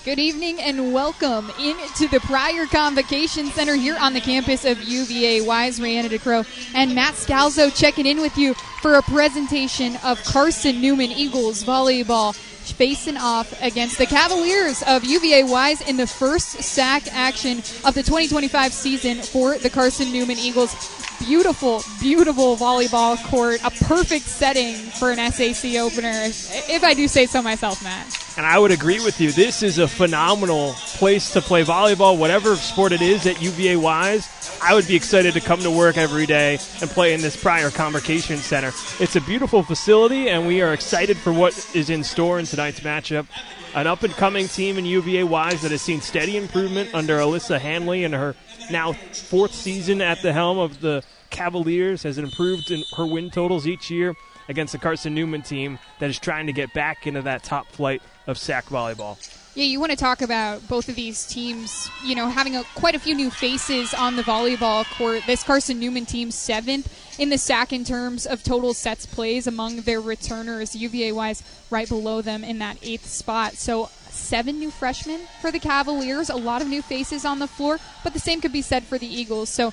Good evening and welcome into the Pryor Convocation Center here on the campus of UVA. Wise, Rihanna DeCrow, and Matt Scalzo checking in with you for a presentation of Carson-Newman Eagles volleyball facing off against the Cavaliers of UVA Wise in the first SAC action of the 2025 season for the Carson-Newman Eagles. Beautiful, beautiful volleyball court, a perfect setting for an SAC opener, if I do say so myself, Matt. And I would agree with you. This is a phenomenal place to play volleyball, whatever sport it is at UVA Wise. I would be excited to come to work every day and play in this Pryor Convocation Center. It's a beautiful facility, and we are excited for what is in store in tonight's matchup. An up-and-coming team in UVA Wise that has seen steady improvement under Alyssa Hanley in her now fourth season at the helm of the Cavaliers, has improved in her win totals each year against the Carson-Newman team that is trying to get back into that top flight of SAC volleyball. Yeah, you want to talk about both of these teams, you know, having quite a few new faces on the volleyball court. This Carson-Newman team, 7th in the SAC in terms of total sets plays among their returners. UVA-wise right below them in that 8th spot. So 7 new freshmen for the Cavaliers, a lot of new faces on the floor, but the same could be said for the Eagles. So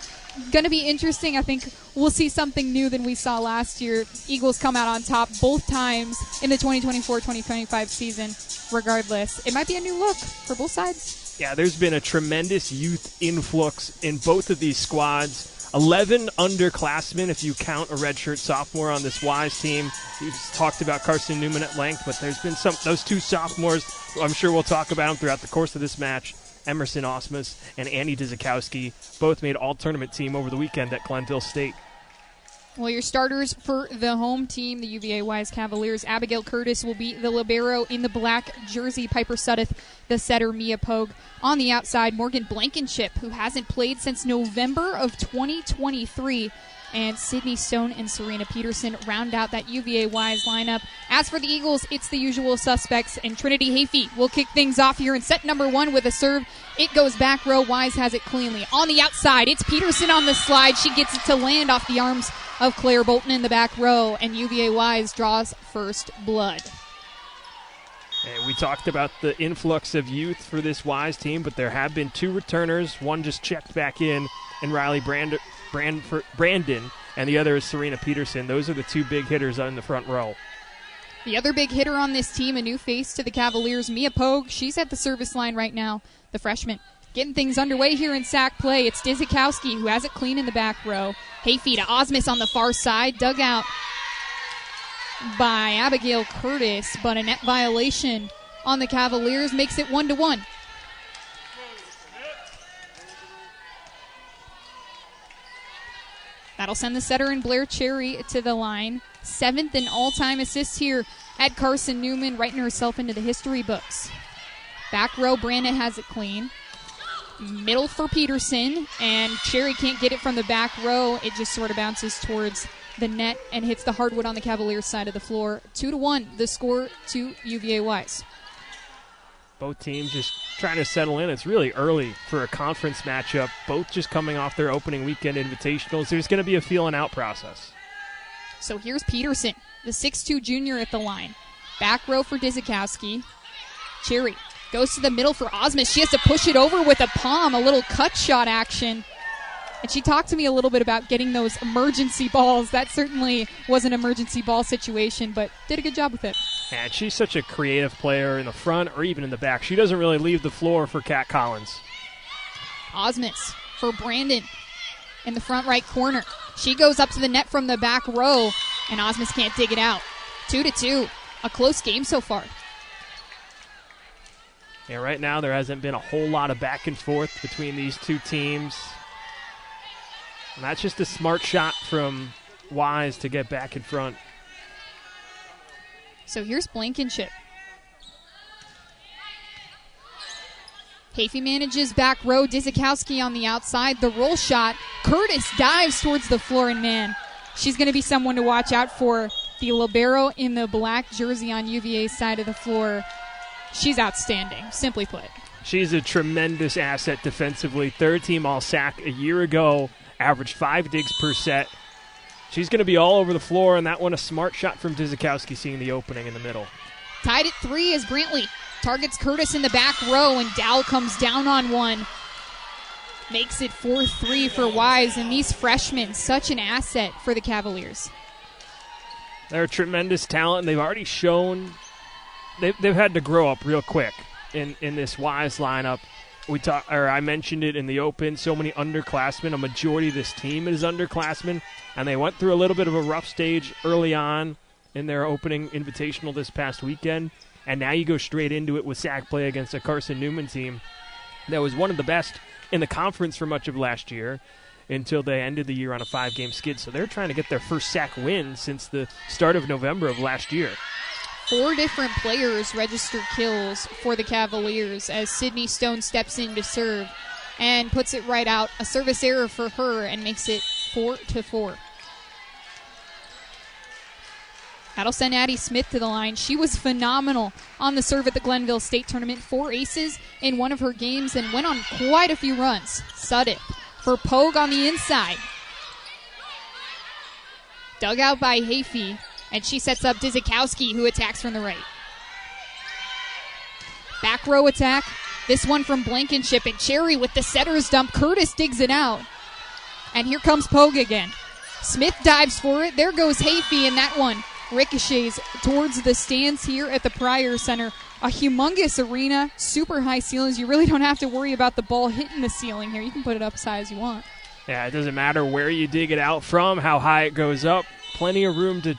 going to be interesting. I think we'll see something new than we saw last year. Eagles come out on top both times in the 2024-2025 season. Regardless, it might be a new look for both sides. Yeah, there's been a tremendous youth influx in both of these squads. 11 underclassmen, if you count a redshirt sophomore on this Wise team. We've talked about Carson-Newman at length, but there's been those two sophomores. I'm sure we'll talk about them throughout the course of this match. Emerson Osmus and Annie Dzikowski both made all-tournament team over the weekend at Glenville State. Well, your starters for the home team, the UVA Wise Cavaliers, Abigail Curtis will be the libero in the black jersey. Piper Suddeth, the setter, Mia Pogue. On the outside, Morgan Blankenship, who hasn't played since November of 2023. And Sydney Stone and Serena Peterson round out that UVA Wise lineup. As for the Eagles, it's the usual suspects, and Trinity Hafey will kick things off here in set number 1 with a serve. It goes back row. Wise has it cleanly. On the outside, it's Peterson on the slide. She gets it to land off the arms of Claire Bolton in the back row, and UVA Wise draws first blood. And we talked about the influx of youth for this Wise team, but there have been 2 returners. One just checked back in Riley Brandon, and the other is Serena Peterson. Those are the 2 big hitters on the front row. The other big hitter on this team, a new face to the Cavaliers, Mia Pogue. She's at the service line right now, the freshman. Getting things underway here in SAC play. It's Dzikowski who has it clean in the back row. Hafey to Osmus on the far side. Dug out by Abigail Curtis, but a net violation on the Cavaliers makes it 1-1. That'll send the setter and Blair Cherry to the line. 7th in all-time assists here at Carson-Newman, writing herself into the history books. Back row, Brandon has it clean. Middle for Peterson, and Cherry can't get it from the back row. It just sort of bounces towards the net and hits the hardwood on the Cavaliers side of the floor. 2-1, the score to UVA Wise. Both teams just trying to settle in. It's really early for a conference matchup. Both just coming off their opening weekend invitationals. There's going to be a feeling out process. So here's Peterson, the 6'2 junior at the line. Back row for Dzikowski. Cherry goes to the middle for Osmus. She has to push it over with a palm, a little cut shot action. And she talked to me a little bit about getting those emergency balls. That certainly was an emergency ball situation, but did a good job with it. And she's such a creative player in the front or even in the back. She doesn't really leave the floor for Kat Collins. Osmus for Brandon in the front right corner. She goes up to the net from the back row, and Osmus can't dig it out. 2-2. A close game so far. Yeah, right now there hasn't been a whole lot of back and forth between these two teams. And that's just a smart shot from Wise to get back in front. So here's Blankenship. Hafey manages back row. Dzikowski on the outside. The roll shot. Curtis dives towards the floor, and man, she's going to be someone to watch out for. The libero in the black jersey on UVA's side of the floor. She's outstanding, simply put. She's a tremendous asset defensively. 3rd team All-SAC a year ago. Averaged 5 digs per set. She's going to be all over the floor, and that one a smart shot from Dzikowski seeing the opening in the middle. Tied at 3 as Brantley Targets Curtis in the back row, and Dow comes down on one. Makes it 4-3 for Wise, and these freshmen, such an asset for the Cavaliers. They're a tremendous talent, and they've already shown they've had to grow up real quick in this Wise lineup. I mentioned it in the open, so many underclassmen. A majority of this team is underclassmen, and they went through a little bit of a rough stage early on in their opening invitational this past weekend, and now you go straight into it with sack play against a Carson-Newman team that was one of the best in the conference for much of last year until they ended the year on a 5-game skid. So they're trying to get their first sack win since the start of November of last year. 4 different players registered kills for the Cavaliers as Sydney Stone steps in to serve and puts it right out. A service error for her and makes it 4-4. That'll send Addie Smith to the line. She was phenomenal on the serve at the Glenville State Tournament. 4 aces in one of her games and went on quite a few runs. Sudeth for Pogue on the inside. Dug out by Hafey, and she sets up Dizikowski, who attacks from the right. Back row attack. This one from Blankenship, and Cherry with the setter's dump. Curtis digs it out. And here comes Pogue again. Smith dives for it. There goes Hafey, and that one ricochets towards the stands here at the Pryor Center. A humongous arena, super high ceilings. You really don't have to worry about the ball hitting the ceiling here. You can put it up as high as you want. Yeah, it doesn't matter where you dig it out from, how high it goes up. Plenty of room to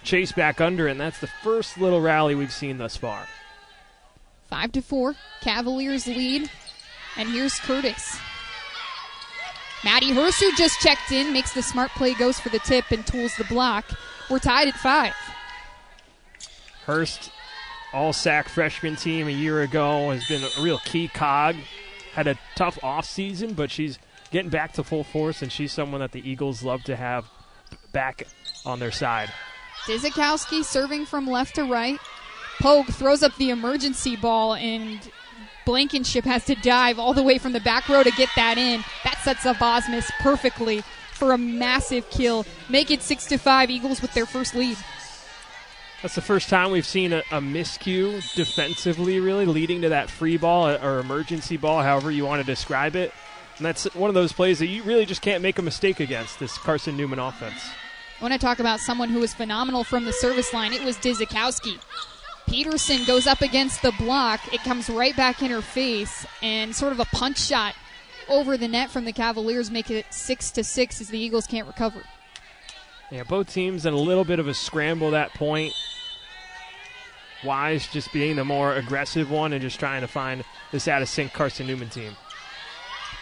chase back under, and that's the first little rally we've seen thus far. 5-4, Cavaliers lead, and here's Curtis. Maddie Hurst, who just checked in, makes the smart play, goes for the tip, and tools the block. We're tied at 5. Hurst, all-sack freshman team a year ago, has been a real key cog. Had a tough offseason, but she's getting back to full force, and she's someone that the Eagles love to have back on their side. Dizikowski serving from left to right. Pogue throws up the emergency ball, and Blankenship has to dive all the way from the back row to get that in. That sets up Osmus perfectly for a massive kill. Make it 6-5, Eagles with their first lead. That's the first time we've seen a miscue defensively, really, leading to that free ball or emergency ball, however you want to describe it. And that's one of those plays that you really just can't make a mistake against, this Carson-Newman offense. I want to talk about someone who was phenomenal from the service line. It was Dizikowski. Peterson goes up against the block. It comes right back in her face, and sort of a punch shot over the net from the Cavaliers make it 6-6 as the Eagles can't recover. Yeah, both teams in a little bit of a scramble at that point. Wise just being the more aggressive one and just trying to find this out-of-sync Carson-Newman team.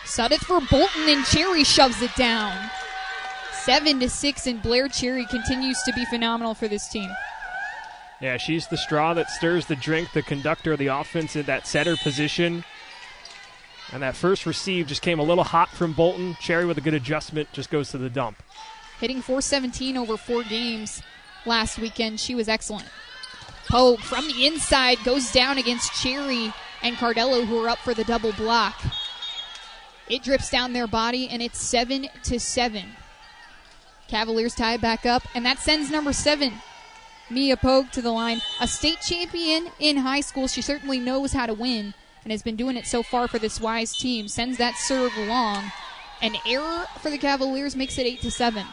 Sudeth for Bolton, and Cherry shoves it down. 7-6, and Blair Cherry continues to be phenomenal for this team. Yeah, she's the straw that stirs the drink, the conductor of the offense in that setter position. And that first receive just came a little hot from Bolton. Cherry with a good adjustment just goes to the dump. Hitting .417 over 4 games last weekend. She was excellent. Pogue from the inside goes down against Cherry and Cardello, who are up for the double block. It drips down their body, and it's 7-7. Cavaliers tie it back up, and that sends number 7, Mia Pogue, to the line. A state champion in high school. She certainly knows how to win and has been doing it so far for this Wise team. Sends that serve long. An error for the Cavaliers makes it 8-7.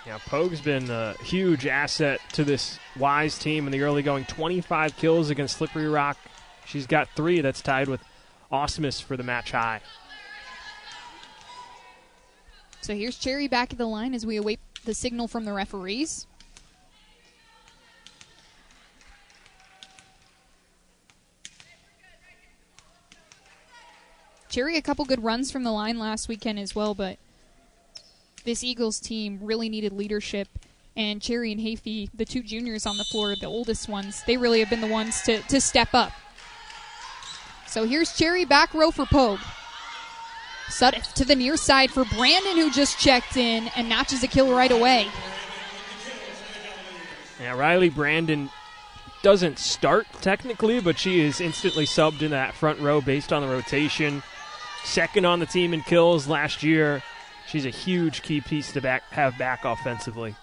Yeah, Pogue's been a huge asset to this Wise team in the early going. 25 kills against Slippery Rock. She's got 3. That's tied with Osmus for the match high. So here's Cherry back at the line as we await the signal from the referees. Cherry, a couple good runs from the line last weekend as well, but this Eagles team really needed leadership. And Cherry and Hafey, the 2 juniors on the floor, the oldest ones, they really have been the ones to step up. So here's Cherry, back row for Pogue. Sudeth to the near side for Brandon, who just checked in and notches a kill right away. Yeah, Riley Brandon doesn't start technically, but she is instantly subbed in that front row based on the rotation. Second on the team in kills last year. She's a huge key piece to have back offensively.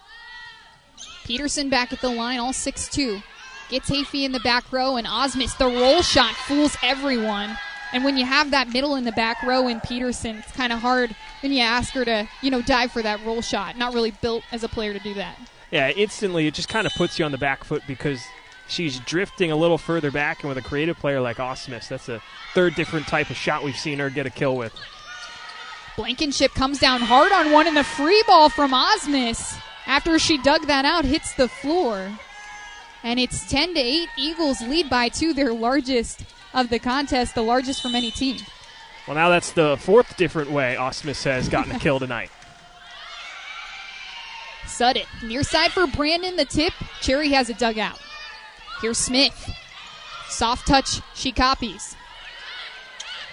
Peterson back at the line, all 6'2". Gets Hafey in the back row, and Osmus, the roll shot, fools everyone. And when you have that middle in the back row in Peterson, it's kind of hard when you ask her to, dive for that roll shot. Not really built as a player to do that. Yeah, instantly it just kind of puts you on the back foot because she's drifting a little further back, and with a creative player like Osmus, that's a third different type of shot we've seen her get a kill with. Blankenship comes down hard on one, and the free ball from Osmus, after she dug that out, hits the floor. And it's 10-8. Eagles lead by 2, their largest of the contest, the largest from any team. Well, now that's the fourth different way Osmus has gotten a kill tonight. Sudden, near side for Brandon, the tip. Cherry has it dug out. Here's Smith. Soft touch, she copies.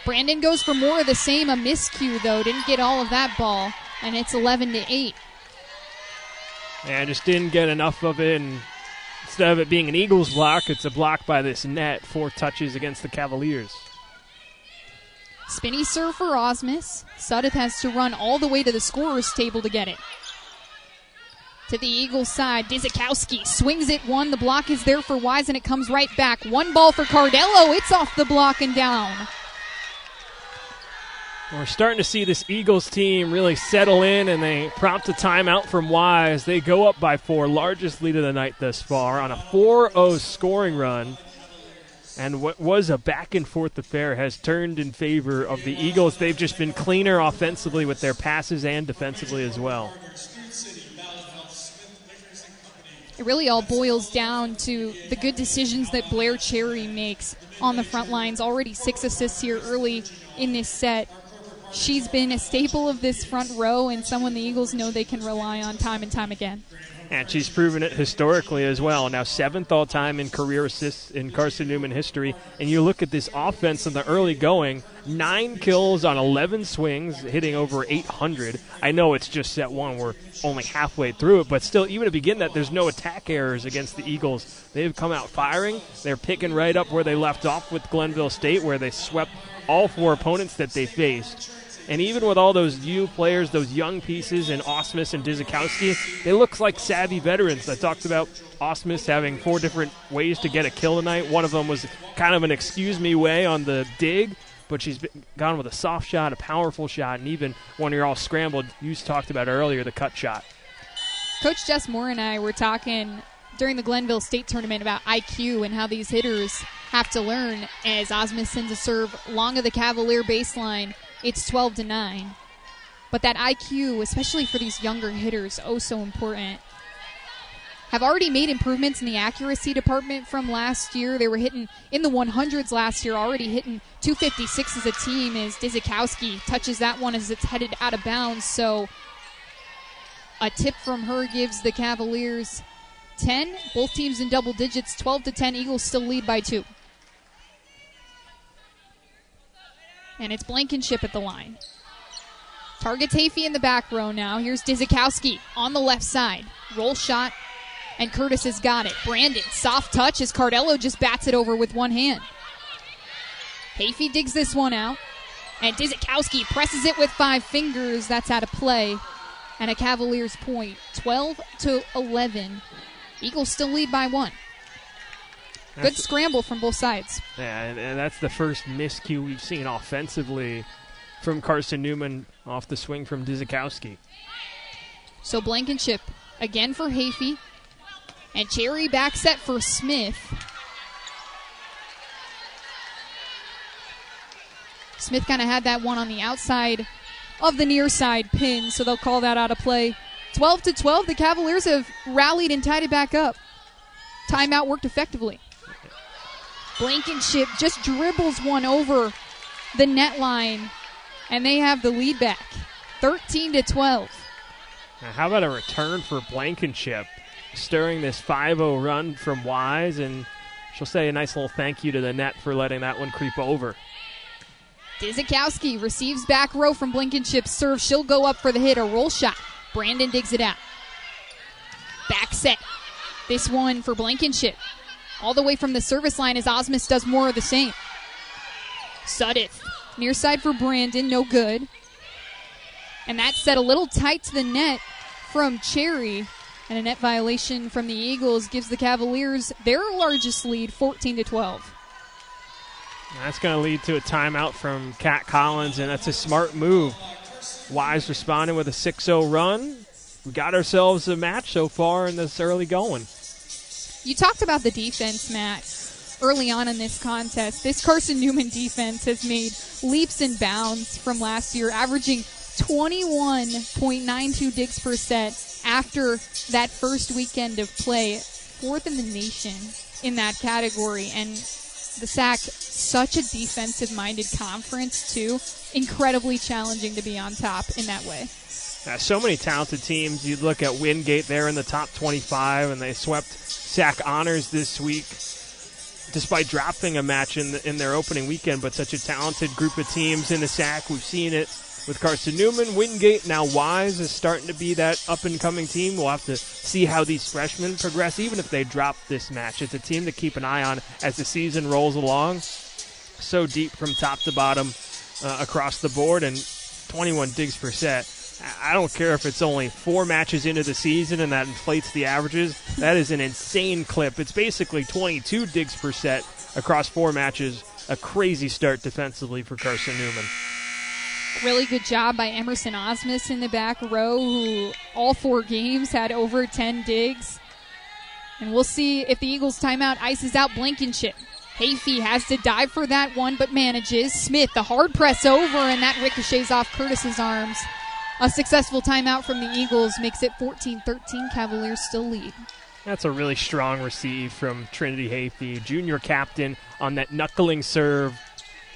Brandon goes for more of the same, a miscue though, didn't get all of that ball, and it's 11-8. Yeah, just didn't get enough of it, and instead of it being an Eagles block, it's a block by this net. 4 touches against the Cavaliers. Spinny serve for Osmus. Sudeth has to run all the way to the scorer's table to get it. To the Eagles side, Dizikowski swings it one. The block is there for Wise, and it comes right back. One ball for Cardello. It's off the block and down. We're starting to see this Eagles team really settle in, and they prompt a timeout from Wise. They go up by 4, largest lead of the night thus far, on a 4-0 scoring run. And what was a back-and-forth affair has turned in favor of the Eagles. They've just been cleaner offensively with their passes and defensively as well. It really all boils down to the good decisions that Blair Cherry makes on the front lines. Already 6 assists here early in this set. She's been a staple of this front row and someone the Eagles know they can rely on time and time again. And she's proven it historically as well. Now 7th all-time in career assists in Carson-Newman history. And you look at this offense in the early going, 9 kills on 11 swings, hitting over 800. I know it's just set 1. We're only halfway through it, but still, even to begin that, there's no attack errors against the Eagles. They've come out firing. They're picking right up where they left off with Glenville State, where they swept all 4 opponents that they faced. And even with all those new players, those young pieces, and Osmus and Dizikowski, they look like savvy veterans. I talked about Osmus having 4 different ways to get a kill tonight. One of them was kind of an excuse-me way on the dig, but she's gone with a soft shot, a powerful shot, and even when you're all scrambled, you talked about earlier, the cut shot. Coach Jess Moore and I were talking during the Glenville State tournament about IQ and how these hitters have to learn as Osmus sends a serve long of the Cavalier baseline. It's 12-9. But that IQ, especially for these younger hitters, oh so important. Have already made improvements in the accuracy department from last year. They were hitting in the 100s last year, already hitting 256 as a team as Dizikowski touches that one as it's headed out of bounds. So a tip from her gives the Cavaliers 10. Both teams in double digits, 12-10. Eagles still lead by 2. And it's Blankenship at the line. Targets Hafey in the back row now. Here's Dizikowski on the left side. Roll shot, and Curtis has got it. Brandon, soft touch as Cardello just bats it over with one hand. Hafey digs this one out, and Dizikowski presses it with 5 fingers. That's out of play. And a Cavaliers point, 12-11. Eagles still lead by 1. Good scramble from both sides. Yeah, and that's the first miscue we've seen offensively from Carson-Newman off the swing from Dizikowski. So Blankenship again for Hafey. And Cherry back set for Smith. Smith kind of had that one on the outside of the near side pin, so they'll call that out of play. 12-12, the Cavaliers have rallied and tied it back up. Timeout worked effectively. Blankenship just dribbles one over the net line, and they have the lead back, 13-12. Now how about a return for Blankenship, stirring this 5-0 run from Wise, and she'll say a nice little thank you to the net for letting that one creep over. Dizikowski receives back row from Blankenship's serve. She'll go up for the hit, a roll shot. Brandon digs it out. Back set. This one for Blankenship. All the way from the service line as Osmus does more of the same. Sudeth, near side for Brandon, no good. And that set a little tight to the net from Cherry. And a net violation from the Eagles gives the Cavaliers their largest lead, 14-12. That's going to lead to a timeout from Kat Collins, and that's a smart move. Wise responding with a 6-0 run. We got ourselves a match so far in this early going. You talked about the defense, Matt, early on in this contest. This Carson-Newman defense has made leaps and bounds from last year, averaging 21.92 digs per set after that first weekend of play. Fourth in the nation in that category. And the SAC, such a defensive-minded conference, too. Incredibly challenging to be on top in that way. So many talented teams. You look at Wingate there in the top 25, and they swept SAC honors this week despite dropping a match in their opening weekend. But such a talented group of teams in the SAC. We've seen it with Carson-Newman, Wingate. Now Wise is starting to be that up-and-coming team. We'll have to see how these freshmen progress, even if they drop this match. It's a team to keep an eye on as the season rolls along. So deep from top to bottom across the board, and 21 digs per set. I don't care if it's only 4 matches into the season and that inflates the averages. That is an insane clip. It's basically 22 digs per set across 4 matches. A crazy start defensively for Carson-Newman. Really good job by Emerson Osmus in the back row, who all 4 games had over 10 digs. And we'll see if the Eagles' timeout ices out Blankenship. Hafey has to dive for that one, but manages. Smith, the hard press over, and that ricochets off Curtis's arms. A successful timeout from the Eagles makes it 14-13. Cavaliers still lead. That's a really strong receive from Trinity Hafey, junior captain, on that knuckling serve.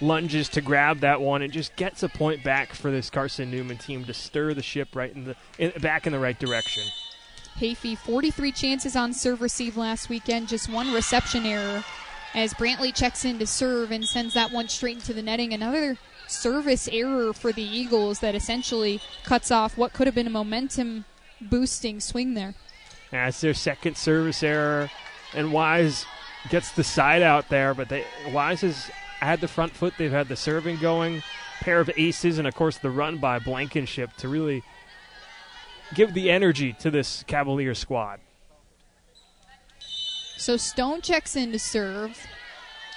Lunges to grab that one and just gets a point back for this Carson-Newman team to stir the ship back in the right direction. Hafey, 43 chances on serve receive last weekend, just 1 reception error as Brantley checks in to serve and sends that one straight into the netting. Another service error for the Eagles that essentially cuts off what could have been a momentum-boosting swing there. Yeah, it's their second service error, and Wise gets the side out there, but Wise has had the front foot. They've had the serving going, pair of aces, and, of course, the run by Blankenship to really give the energy to this Cavalier squad. So Stone checks in to serve.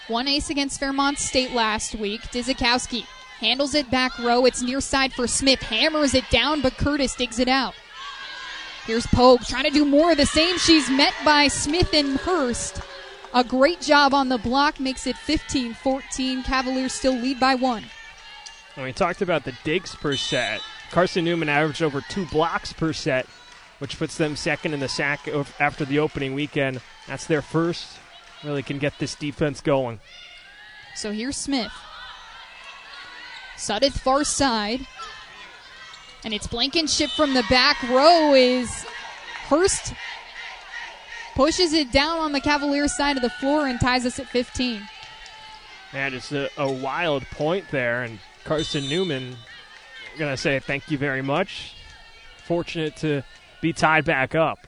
1 ace against Fairmont State last week. Dizikowski handles it back row. It's near side for Smith. Hammers it down, but Curtis digs it out. Here's Pogue trying to do more of the same. She's met by Smith and Hurst. A great job on the block makes it 15-14. Cavaliers still lead by 1. When we talked about the digs per set, Carson-Newman averaged over 2 blocks per set, which puts them second in the SAC after the opening weekend. That's their first. Really can get this defense going. So here's Smith. Sudeth far side. And it's Blankenship from the back row is Hurst. Pushes it down on the Cavaliers side of the floor and ties us at 15. And it's a wild point there. And Carson-Newman going to say thank you very much. Fortunate to be tied back up.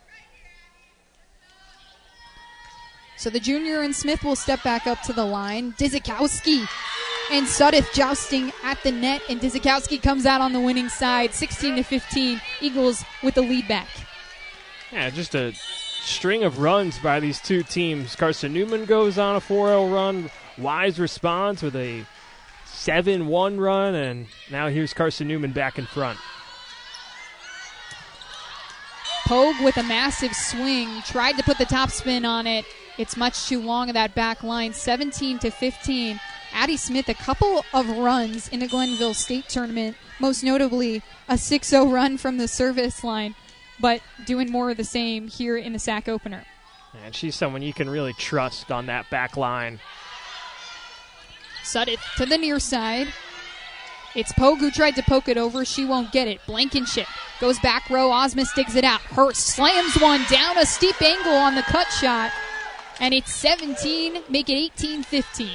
So the junior and Smith will step back up to the line. Dizikowski and Sudeth jousting at the net, and Dizikowski comes out on the winning side, 16-15. Eagles with the lead back. Yeah, just a string of runs by these two teams. Carson-Newman goes on a 4-0 run. Wise responds with a 7-1 run, and now here's Carson-Newman back in front. Pogue with a massive swing, tried to put the topspin on it. It's much too long of that back line, 17-15. Addie Smith, a couple of runs in the Glenville State Tournament, most notably a 6-0 run from the service line, but doing more of the same here in the SAC opener. And she's someone you can really trust on that back line. Sudeth to the near side. It's Pogue who tried to poke it over. She won't get it. Blankenship goes back row. Osmus digs it out. Hurst slams one down a steep angle on the cut shot. And it's 17, make it 18-15.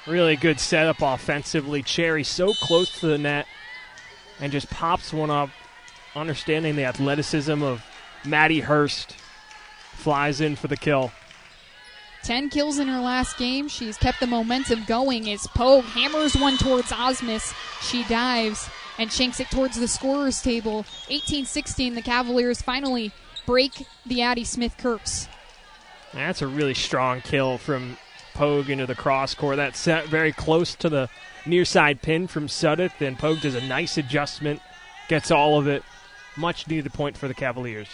Really good setup offensively. Cherry so close to the net and just pops one up, understanding the athleticism of Maddie Hurst. Flies in for the kill. 10 kills in her last game. She's kept the momentum going as Pogue hammers one towards Osmus. She dives and shanks it towards the scorer's table. 18-16, the Cavaliers finally break the Addie Smith curse. That's a really strong kill from Pogue into the cross court. That's set very close to the near side pin from Sudduth, and Pogue does a nice adjustment, gets all of it. Much needed point for the Cavaliers.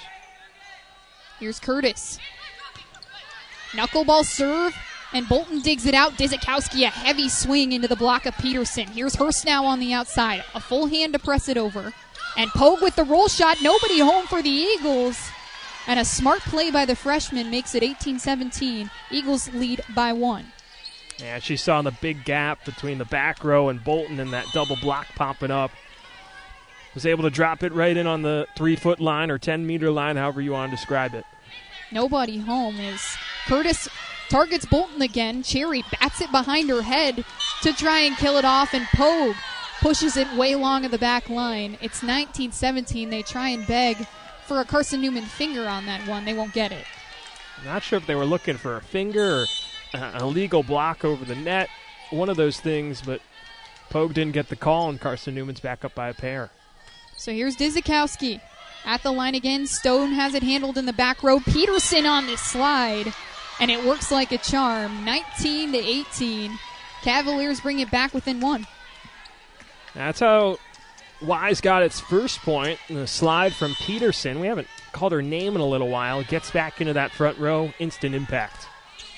Here's Curtis. Knuckleball serve, and Bolton digs it out. Dizikowski, a heavy swing into the block of Peterson. Here's Hurst now on the outside. A full hand to press it over. And Pogue with the roll shot. Nobody home for the Eagles. And a smart play by the freshman makes it 18-17. Eagles lead by 1. Yeah, she saw the big gap between the back row and Bolton and that double block popping up. Was able to drop it right in on the 3-foot line or 10-meter line, however you want to describe it. Nobody home as Curtis targets Bolton again. Cherry bats it behind her head to try and kill it off, and Pogue pushes it way long of the back line. It's 19-17. They try and beg for a Carson-Newman finger on that one. They won't get it. Not sure if they were looking for a finger or an illegal block over the net. One of those things, but Pogue didn't get the call, and Carson-Newman's back up by a pair. So here's Dizikowski at the line again. Stone has it handled in the back row. Peterson on this slide, and it works like a charm. 19-18. Cavaliers bring it back within 1. That's how Wise got its first point. The slide from Peterson. We haven't called her name in a little while. Gets back into that front row. Instant impact.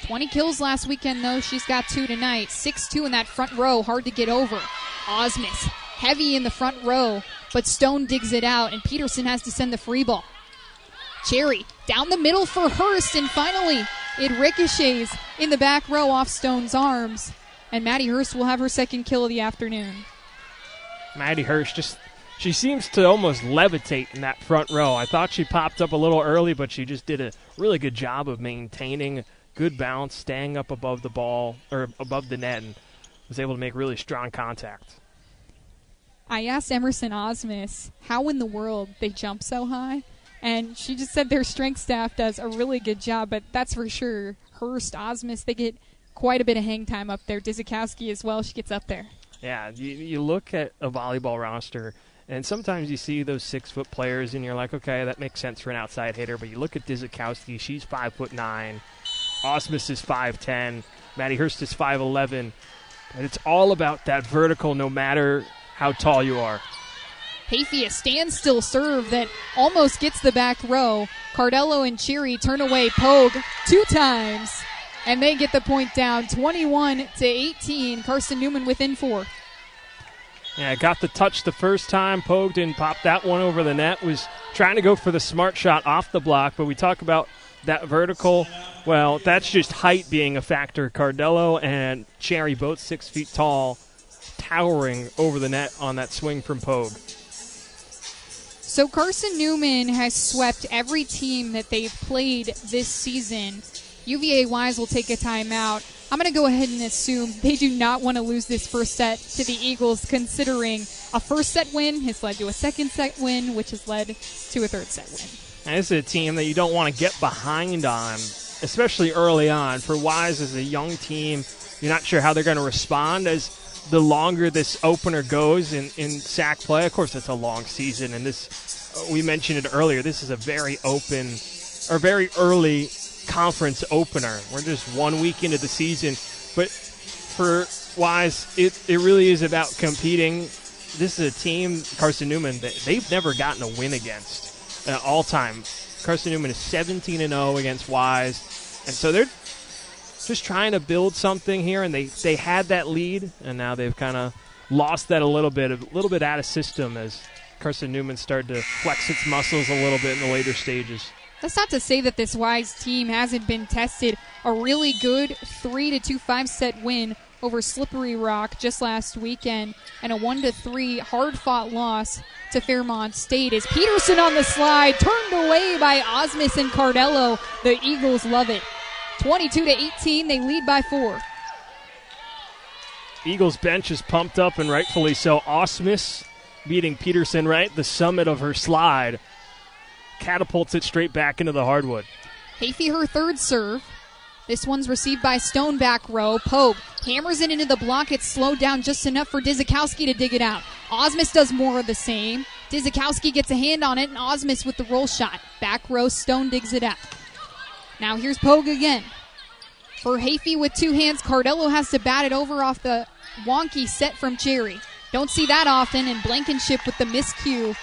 20 kills last weekend, though. She's got 2 tonight. 6'2" in that front row. Hard to get over. Osmus heavy in the front row, but Stone digs it out, and Peterson has to send the free ball. Cherry down the middle for Hurst, and finally it ricochets in the back row off Stone's arms, and Maddie Hurst will have her second kill of the afternoon. Maddie Hurst she seems to almost levitate in that front row. I thought she popped up a little early, but she just did a really good job of maintaining good balance, staying up above the ball, or above the net, and was able to make really strong contact. I asked Emerson Osmus how in the world they jump so high, and she just said their strength staff does a really good job, but that's for sure. Hurst, Osmus, they get quite a bit of hang time up there. Dizikowski as well, she gets up there. Yeah, you look at a volleyball roster, and sometimes you see those 6-foot players, and you're like, okay, that makes sense for an outside hitter, but you look at Dizikowski, she's 5'9", Osmus is 5'10", Maddie Hurst is 5'11", and it's all about that vertical no matter how tall you are. Hafey, a standstill serve that almost gets the back row. Cardello and Cherry turn away Pogue 2 times, and they get the point down, 21-18. Carson-Newman within 4. Yeah, got the touch the first time. Pogue didn't pop that one over the net. Was trying to go for the smart shot off the block, but we talk about that vertical. Well, that's just height being a factor. Cardello and Cherry both 6 feet tall, towering over the net on that swing from Pogue. So Carson-Newman has swept every team that they've played this season. UVA Wise will take a timeout. I'm going to go ahead and assume they do not want to lose this first set to the Eagles, considering a first set win has led to a second set win, which has led to a third set win. And this is a team that you don't want to get behind on, especially early on. For Wise as a young team, you're not sure how they're going to respond as the longer this opener goes in SAC play. Of course, it's a long season, and this, we mentioned it earlier, this is a very open or very early conference opener. We're just 1 week into the season, but for Wise, it really is about competing. This is a team, Carson-Newman, that they've never gotten a win against all time. Carson-Newman is 17-0 against Wise, and so they're just trying to build something here, and they had that lead, and now they've kind of lost that a little bit out of system as Carson-Newman started to flex its muscles a little bit in the later stages. That's not to say that this Wise team hasn't been tested. A really good 3-2 5-set win over Slippery Rock just last weekend, and a 1-3 hard-fought loss to Fairmont State. As Peterson on the slide, turned away by Osmus and Cardello. The Eagles love it. 22-18, they lead by 4. Eagles bench is pumped up, and rightfully so. Osmus beating Peterson right the summit of her slide. Catapults it straight back into the hardwood. Hafey, her third serve. This one's received by Stone back row. Pogue hammers it into the block. It's slowed down just enough for Dizikowski to dig it out. Osmus does more of the same. Dizikowski gets a hand on it, and Osmus with the roll shot. Back row, Stone digs it out. Now here's Pogue again. For Hafey with two hands, Cardello has to bat it over off the wonky set from Cherry. Don't see that often, and Blankenship with the miscue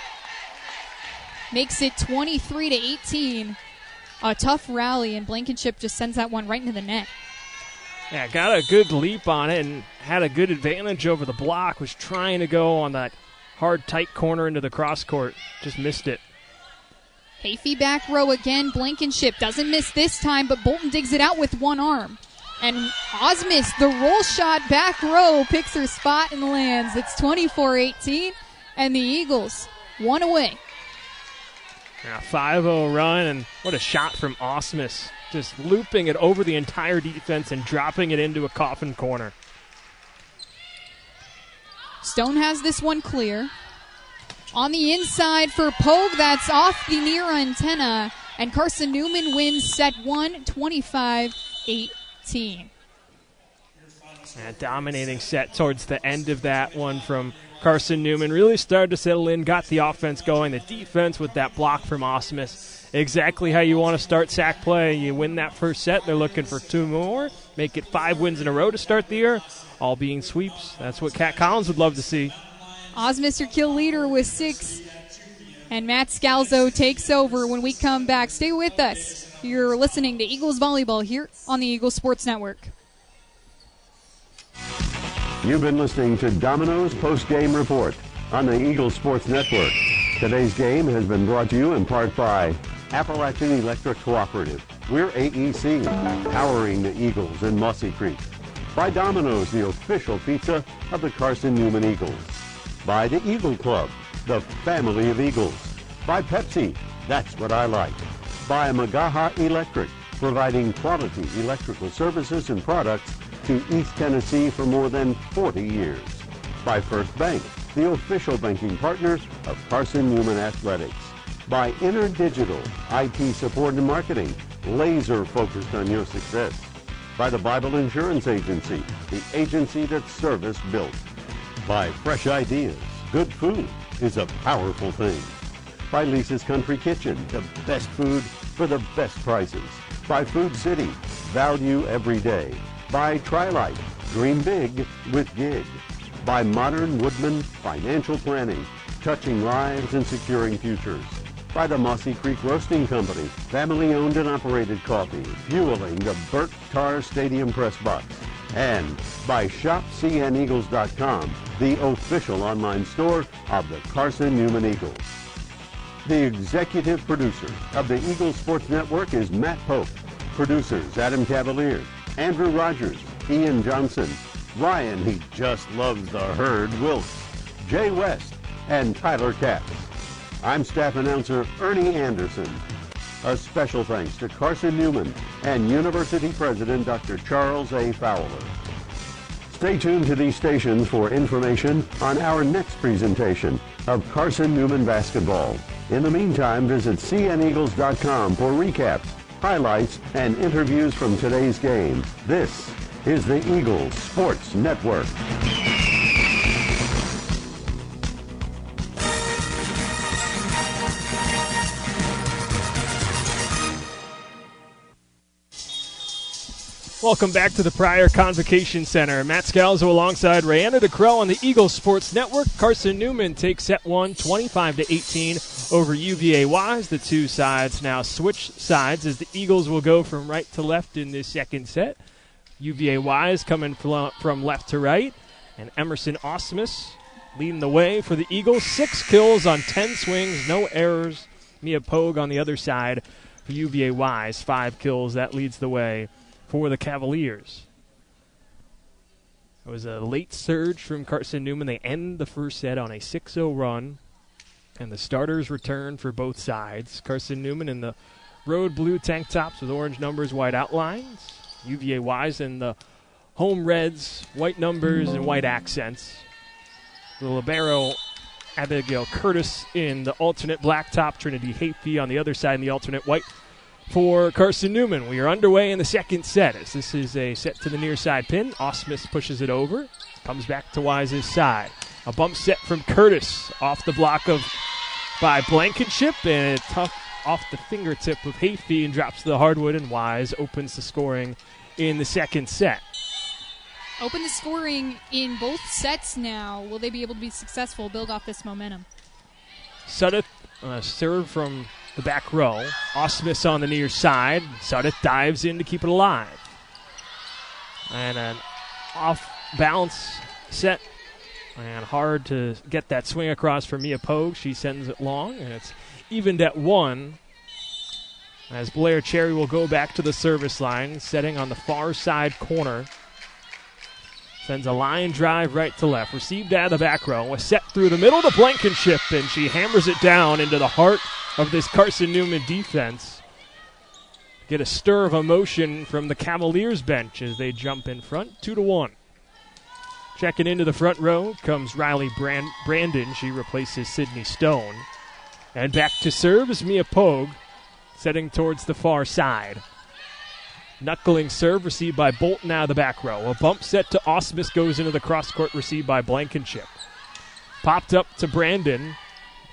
makes it 23-18. A tough rally, and Blankenship just sends that one right into the net. Yeah, got a good leap on it and had a good advantage over the block. Was trying to go on that hard, tight corner into the cross court. Just missed it. Hafey back row again. Blankenship doesn't miss this time, but Bolton digs it out with one arm. And Osmus, the roll shot back row, picks her spot and lands. It's 24-18, and the Eagles one away. Yeah, 5-0 run, and what a shot from Osmus. Just looping it over the entire defense and dropping it into a coffin corner. Stone has this one clear. On the inside for Pogue, that's off the near antenna. And Carson-Newman wins set 1, 25-18. A dominating set towards the end of that one from Carson-Newman. Really started to settle in, got the offense going. The defense with that block from Osmus. Exactly how you want to start sack play. You win that first set. They're looking for 2 more. Make it 5 wins in a row to start the year. All being sweeps. That's what Kat Collins would love to see. Osmus, your kill leader, with 6. And Matt Scalzo takes over when we come back. Stay with us. You're listening to Eagles Volleyball here on the Eagles Sports Network. You've been listening to Domino's Post-Game Report on the Eagles Sports Network. Today's game has been brought to you in part by Appalachian Electric Cooperative. We're AEC, powering the Eagles in Mossy Creek. By Domino's, the official pizza of the Carson-Newman Eagles. By the Eagle Club, the family of Eagles. By Pepsi, that's what I like. By Magaha Electric, providing quality electrical services and products to East Tennessee for more than 40 years. By First Bank, the official banking partner of Carson-Newman Athletics. By InterDigital, IT support and marketing, laser focused on your success. By the Bible Insurance Agency, the agency that's service built. By Fresh Ideas, good food is a powerful thing. By Lisa's Country Kitchen, the best food for the best prices. By Food City, value every day. By Trilite, dream big with Gig. By Modern Woodman Financial Planning, touching lives and securing futures. By the Mossy Creek Roasting Company, family-owned and operated coffee, fueling the Burt Tarr Stadium press box. And by ShopCNEagles.com, the official online store of the Carson-Newman Eagles. The executive producer of the Eagles Sports Network is Matt Pope. Producers Adam Cavalier, Andrew Rogers, Ian Johnson, Ryan, he just loves the herd, Wilkes, Jay West, and Tyler Katz. I'm staff announcer Ernie Anderson. A special thanks to Carson-Newman and University President Dr. Charles A. Fowler. Stay tuned to these stations for information on our next presentation of Carson-Newman basketball. In the meantime, visit cneagles.com for recaps, highlights, and interviews from today's game. This is the Eagles Sports Network. Welcome back to the Pryor Convocation Center. Matt Scalzo alongside Rayanna DeCrow on the Eagles Sports Network. Carson-Newman takes set 1, 25-18 over UVA Wise. The two sides now switch sides as the Eagles will go from right to left in this second set. UVA Wise coming from left to right. And Emerson Osmus leading the way for the Eagles. 6 kills on 10 swings, no errors. Mia Pogue on the other side for UVA Wise. 5 kills, that leads the way for the Cavaliers. It was a late surge from Carson-Newman. They end the first set on a 6-0 run, and the starters return for both sides. Carson-Newman in the road blue tank tops with orange numbers, white outlines. UVA Wise in the home reds, white numbers and white accents. The libero Abigail Curtis in the alternate black top, Trinity Hafey on the other side in the alternate white for Carson-Newman. We are underway in the second set as this is a set to the near side pin. Osmus pushes it over, comes back to Wise's side. A bump set from Curtis off the block by Blankenship, and tough off the fingertip of Hayfie and drops to the hardwood, and Wise opens the scoring in the second set. Open the scoring in both sets now. Will they be able to be successful, build off this momentum? Sudeth serve from the back row. Osmus on the near side. Sudeth dives in to keep it alive. And an off-balance set. And hard to get that swing across for Mia Pogue. She sends it long, and it's evened at 1. As Blair Cherry will go back to the service line, setting on the far side corner. Sends a line drive right to left. Received out of the back row. Was set through the middle to Blankenship, and she hammers it down into the heart of this Carson-Newman defense. Get a stir of emotion from the Cavaliers bench as they jump in front, 2-1. Checking into the front row comes Riley Brandon. She replaces Sydney Stone. And back to serve is Mia Pogue, setting towards the far side. Knuckling serve received by Bolton out of the back row. A bump set to Osmus goes into the cross-court, received by Blankenship. Popped up to Brandon.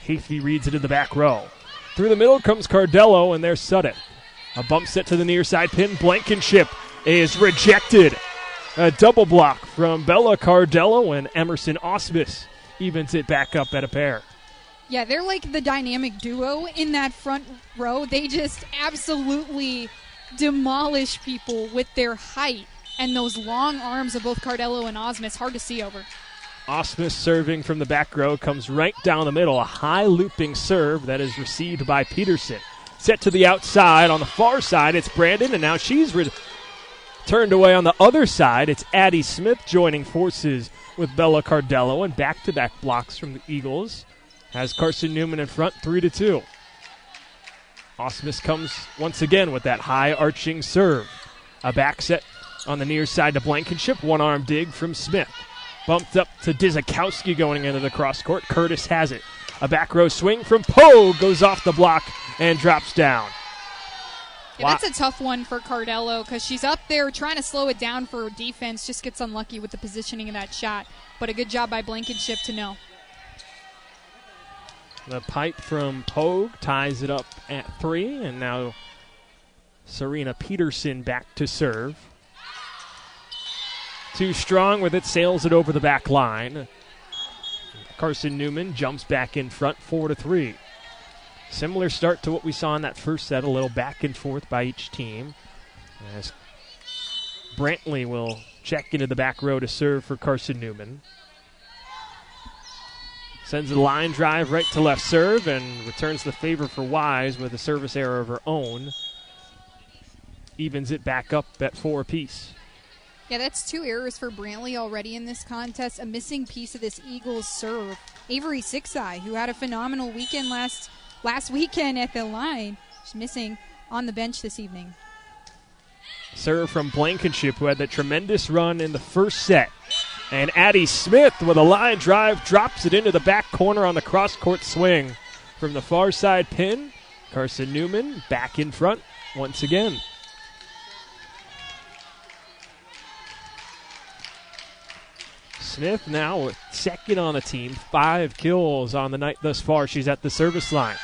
Hayfie reads it in the back row. Through the middle comes Cardello, and there's Sudden. A bump set to the near side pin. Blankenship is rejected. A double block from Bella Cardello, and Emerson Osmus evens it back up at a pair. Yeah, they're like the dynamic duo in that front row. They just absolutely demolish people with their height and those long arms of both Cardello and Osmus. Hard to see over. Osmus serving from the back row comes right down the middle. A high looping serve that is received by Peterson. Set to the outside. On the far side, it's Brandon, and now she's turned away on the other side. It's Addie Smith joining forces with Bella Cardello, and back-to-back blocks from the Eagles has Carson-Newman in front, 3-2. Osmus comes once again with that high arching serve. A back set on the near side to Blankenship. One-arm dig from Smith. Bumped up to Dizakowski going into the cross-court. Curtis has it. A back row swing from Poe goes off the block and drops down. Yeah, that's a tough one for Cardello because she's up there trying to slow it down for defense. Just gets unlucky with the positioning of that shot. But a good job by Blankenship to know. The pipe from Pogue ties it up at 3, and now Serena Peterson back to serve. Too strong with it, sails it over the back line. Carson-Newman jumps back in front, 4-3. Similar start to what we saw in that first set, a little back and forth by each team. As Brantley will check into the back row to serve for Carson-Newman. Sends a line drive right to left serve and returns the favor for Wise with a service error of her own. Evens it back up at 4 apiece. Yeah, that's 2 errors for Brantley already in this contest. A missing piece of this Eagles serve. Avery Sixeye, who had a phenomenal weekend last weekend at the line, she's missing on the bench this evening. Serve from Blankenship, who had that tremendous run in the first set. And Addie Smith with a line drive drops it into the back corner on the cross-court swing. From the far side pin, Carson-Newman back in front once again. Smith now with second on the team, 5 kills on the night thus far. She's at the service line.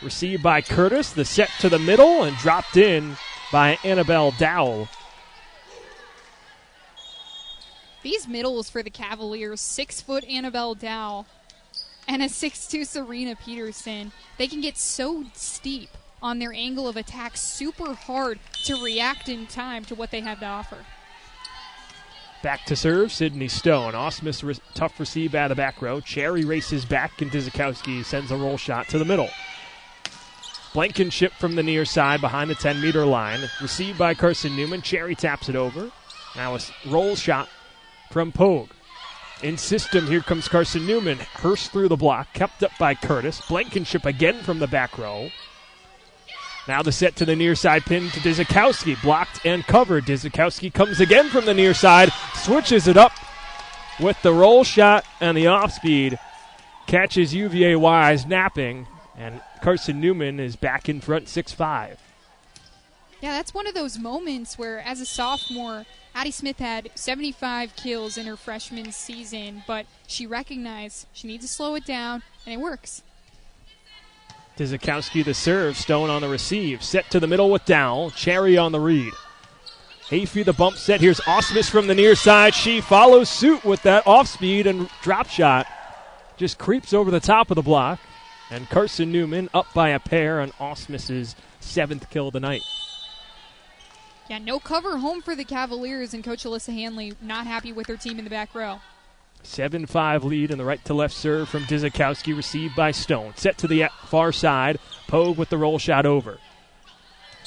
Received by Curtis, the set to the middle, and dropped in by Annabelle Dowell. These middles for the Cavaliers, 6-foot Annabelle Dowell and a 6'2 Serena Peterson, they can get so steep on their angle of attack, super hard to react in time to what they have to offer. Back to serve, Sydney Stone. Osmus tough receive out of the back row. Cherry races back, and Dizakowski sends a roll shot to the middle. Blankenship from the near side behind the 10-meter line. Received by Carson-Newman. Cherry taps it over. Now a roll shot from Pogue. In system, here comes Carson-Newman. Hurst through the block, kept up by Curtis. Blankenship again from the back row. Now the set to the near side pin to Dizakowski. Blocked and covered. Dizakowski comes again from the near side. Switches it up with the roll shot and the off speed. Catches UVA Wise napping. And Carson-Newman is back in front, 6-5. Yeah, that's one of those moments where, as a sophomore, Addie Smith had 75 kills in her freshman season, but she recognized she needs to slow it down, and it works. Dzikowski the serve, Stone on the receive. Set to the middle with Dowell. Cherry on the read. Hayfie the bump set. Here's Osmus from the near side. She follows suit with that off speed and drop shot. Just creeps over the top of the block. And Carson-Newman up by a pair on Osmus's 7th kill of the night. Yeah, no cover home for the Cavaliers, and Coach Alyssa Hanley not happy with her team in the back row. 7-5 lead in the right-to-left serve from Dzikowski, received by Stone. Set to the far side. Pogue with the roll shot over.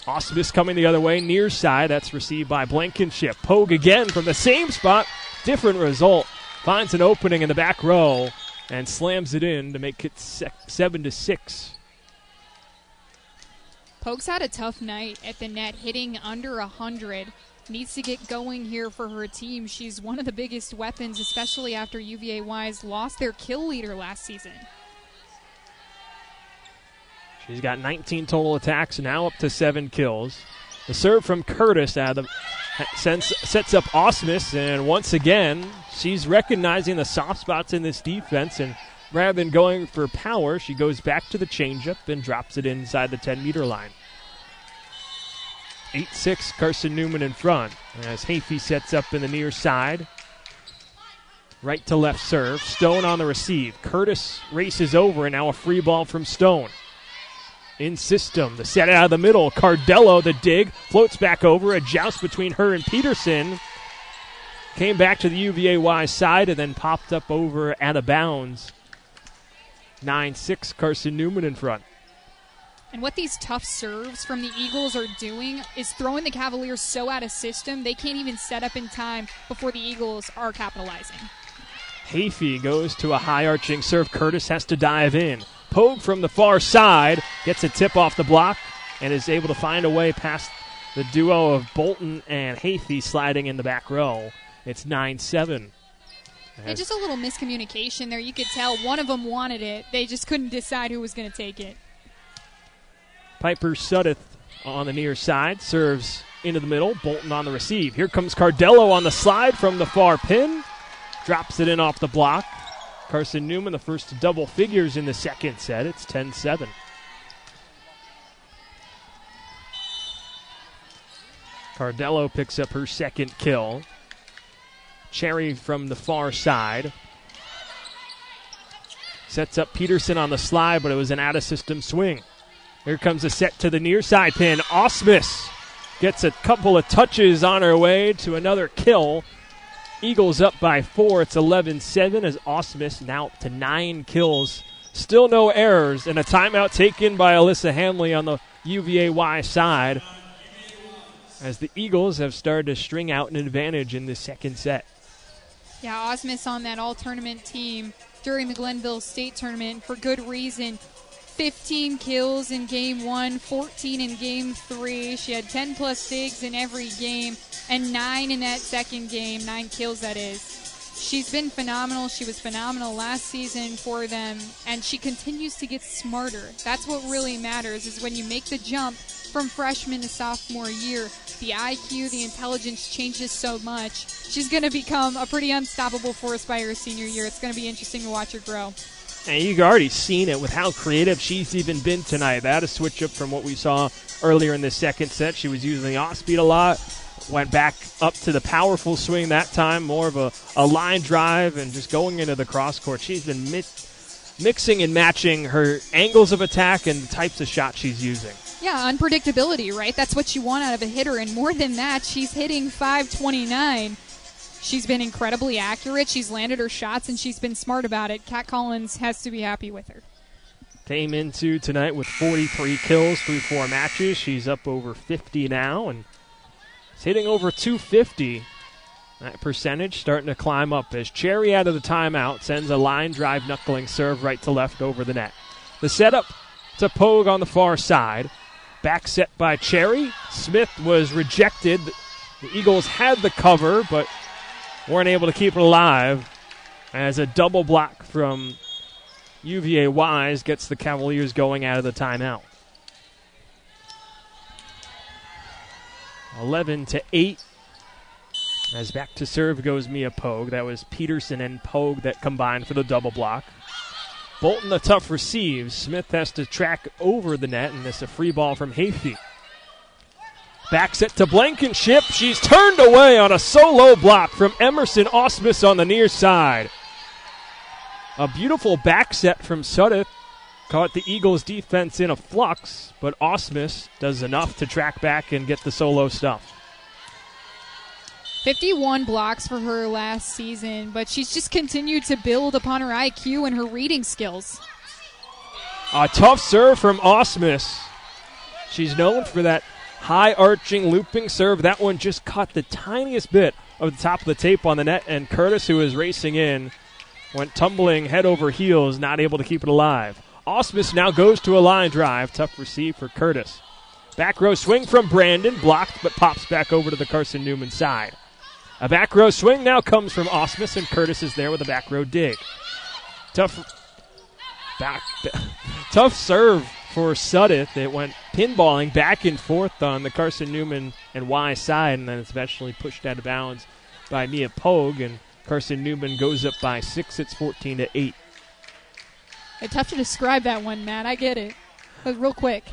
Osmus coming the other way, near side. That's received by Blankenship. Pogue again from the same spot. Different result. Finds an opening in the back row and slams it in to make it 7-6. Pogue's had a tough night at the net, hitting under 100. Needs to get going here for her team. She's one of the biggest weapons, especially after UVA Wise lost their kill leader last season. She's got 19 total attacks, now up to 7 kills. The serve from Curtis sets up Osmus, and once again, she's recognizing the soft spots in this defense, and rather than going for power, she goes back to the changeup and drops it inside the 10-meter line. 8-6, Carson-Newman in front as Hayfie sets up in the near side. Right to left serve. Stone on the receive. Curtis races over, and now a free ball from Stone. In system, the set out of the middle. Cardello, the dig, floats back over. A joust between her and Peterson. Came back to the UVA-Y side and then popped up over out of bounds. 9-6, Carson-Newman in front. And what these tough serves from the Eagles are doing is throwing the Cavaliers so out of system, they can't even set up in time before the Eagles are capitalizing. Hayfie goes to a high-arching serve. Curtis has to dive in. Pogue from the far side gets a tip off the block and is able to find a way past the duo of Bolton and Hayfie sliding in the back row. It's 9-7. It's just a little miscommunication there. You could tell one of them wanted it. They just couldn't decide who was going to take it. Piper Suddeth on the near side, serves into the middle. Bolton on the receive. Here comes Cardello on the slide from the far pin. Drops it in off the block. Carson-Newman, the first to double figures in the second set. It's 10-7. Cardello picks up her second kill. Cherry from the far side. Sets up Peterson on the slide, but it was an out-of-system swing. Here comes a set to the near side pin. Osmus gets a couple of touches on her way to another kill. Eagles up by 4. It's 11-7 as Osmus now up to 9 kills. Still no errors, and a timeout taken by Alyssa Hanley on the UVA-Y side as the Eagles have started to string out an advantage in the second set. Yeah, Osmus on that all-tournament team during the Glenville State Tournament for good reason. 15 kills in Game 1, 14 in Game 3. She had 10-plus digs in every game, and 9 in that second game, 9 kills that is. She's been phenomenal. She was phenomenal last season for them, and she continues to get smarter. That's what really matters, is when you make the jump from freshman to sophomore year, the IQ, the intelligence changes so much. She's going to become a pretty unstoppable force by her senior year. It's going to be interesting to watch her grow. And you've already seen it with how creative she's even been tonight. That a switch up from what we saw earlier in the second set. She was using the off-speed a lot. Went back up to the powerful swing that time, more of a line drive and just going into the cross court. She's been mixing and matching her angles of attack and the types of shots she's using. Yeah, unpredictability, right? That's what you want out of a hitter. And more than that, she's hitting .529. She's been incredibly accurate. She's landed her shots, and she's been smart about it. Kat Collins has to be happy with her. Came into tonight with 43 kills through 4 matches. She's up over 50 now, and is hitting over .250. That percentage starting to climb up as Cherry out of the timeout sends a line drive knuckling serve right to left over the net. The setup to Pogue on the far side. Back set by Cherry. Smith was rejected. The Eagles had the cover, but weren't able to keep it alive as a double block from UVA Wise gets the Cavaliers going out of the timeout. 11-8. As back to serve goes Mia Pogue. That was Peterson and Pogue that combined for the double block. Bolton a tough receive. Smith has to track over the net, and it's a free ball from Hayfie. Back set to Blankenship. She's turned away on a solo block from Emerson Osmus on the near side. A beautiful back set from Sudeth. Caught the Eagles' defense in a flux, but Osmus does enough to track back and get the solo stuff. 51 blocks for her last season, but she's just continued to build upon her IQ and her reading skills. A tough serve from Osmus. She's known for that high-arching, looping serve. That one just caught the tiniest bit of the top of the tape on the net, and Curtis, who was racing in, went tumbling head over heels, not able to keep it alive. Osmus now goes to a line drive. Tough receive for Curtis. Back row swing from Brandon, blocked, but pops back over to the Carson-Newman side. A back row swing now comes from Osmus, and Curtis is there with a back row dig. Tough serve for Sudeth. It went pinballing back and forth on the Carson-Newman and Y side, and then it's eventually pushed out of bounds by Mia Pogue, and Carson-Newman goes up by 6. It's 14-8. It's tough to describe that one, Matt. I get it. But real quick.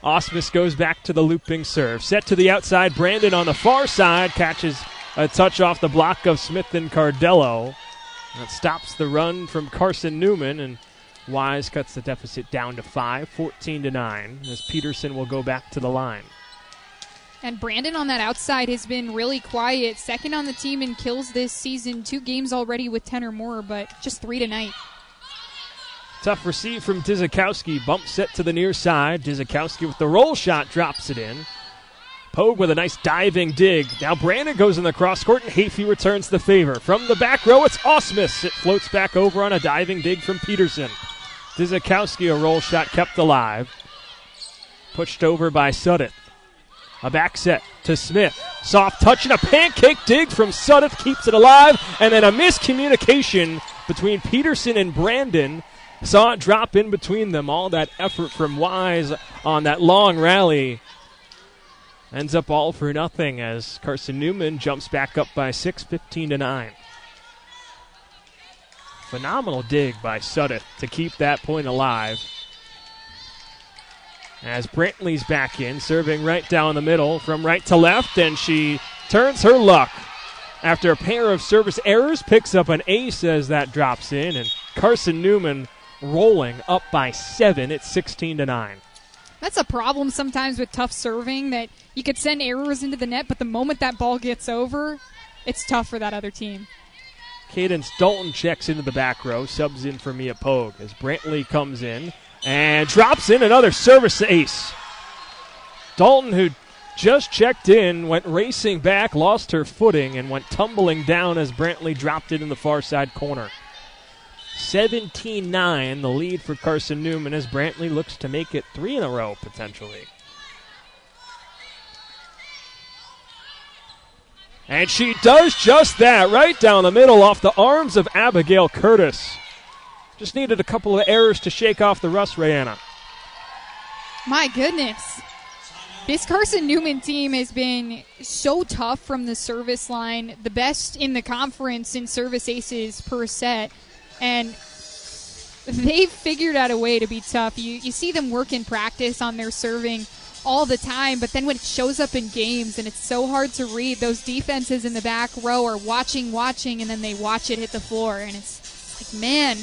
Osmus goes back to the looping serve. Set to the outside. Brandon on the far side catches a touch off the block of Smith and Cardello. That stops the run from Carson-Newman, and Wise cuts the deficit down to 5, 14-9, as Peterson will go back to the line. And Brandon on that outside has been really quiet. Second on the team in kills this season. 2 games already with 10 or more, but just 3 tonight. Tough receive from Dizikowski. Bump set to the near side. Dizikowski with the roll shot drops it in. Pogue with a nice diving dig. Now Brandon goes in the cross court, and Hayfie returns the favor. From the back row, it's Osmus. It floats back over on a diving dig from Peterson. Dizikowski, a roll shot kept alive. Pushed over by Sudeth. A back set to Smith. Soft touch and a pancake dig from Sudeth keeps it alive. And then a miscommunication between Peterson and Brandon. Saw it drop in between them. All that effort from Wise on that long rally ends up all for nothing as Carson-Newman jumps back up by 6, 15-9. Phenomenal dig by Sudeth to keep that point alive. As Brantley's back in, serving right down the middle from right to left, and she turns her luck. After a pair of service errors, picks up an ace as that drops in, and Carson-Newman rolling up by 7. It's 16-9. That's a problem sometimes with tough serving, that you could send errors into the net, but the moment that ball gets over, it's tough for that other team. Cadence Dalton checks into the back row, subs in for Mia Pogue as Brantley comes in and drops in another service ace. Dalton, who just checked in, went racing back, lost her footing, and went tumbling down as Brantley dropped it in the far side corner. 17-9, the lead for Carson-Newman as Brantley looks to make it 3 in a row, potentially. And she does just that, right down the middle off the arms of Abigail Curtis. Just needed a couple of errors to shake off the rust, Rayanna. My goodness. This Carson-Newman team has been so tough from the service line, the best in the conference in service aces per set. And they've figured out a way to be tough. You see them work in practice on their serving all the time, but then when it shows up in games and it's so hard to read, those defenses in the back row are watching, and then they watch it hit the floor. And it's like, man,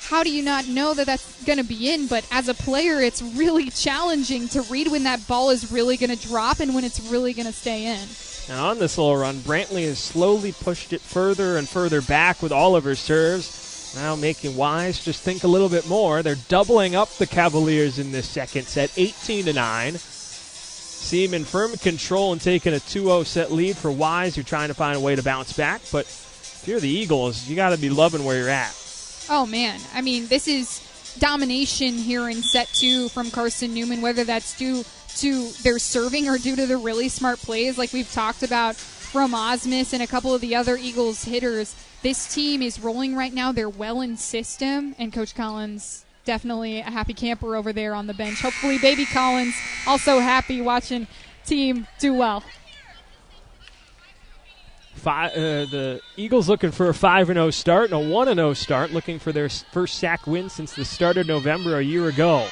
how do you not know that that's going to be in? But as a player, it's really challenging to read when that ball is really going to drop and when it's really going to stay in. Now on this little run, Brantley has slowly pushed it further and further back with all of her serves. Now making Wise just think a little bit more. They're doubling up the Cavaliers in this second set, 18-9. See them in firm control and taking a 2-0 set lead for Wise. You're trying to find a way to bounce back, but if you're the Eagles, you got to be loving where you're at. Oh, man. I mean, this is domination here in set 2 from Carson-Newman, whether that's due to their serving or due to the really smart plays like we've talked about from Osmus and a couple of the other Eagles hitters. This team is rolling right now. They're well in system, and Coach Collins definitely a happy camper over there on the bench. Hopefully Baby Collins also happy watching team do well. The Eagles looking for a 5-0 start and a 1-0 start, looking for their first SAC win since the start of November a year ago.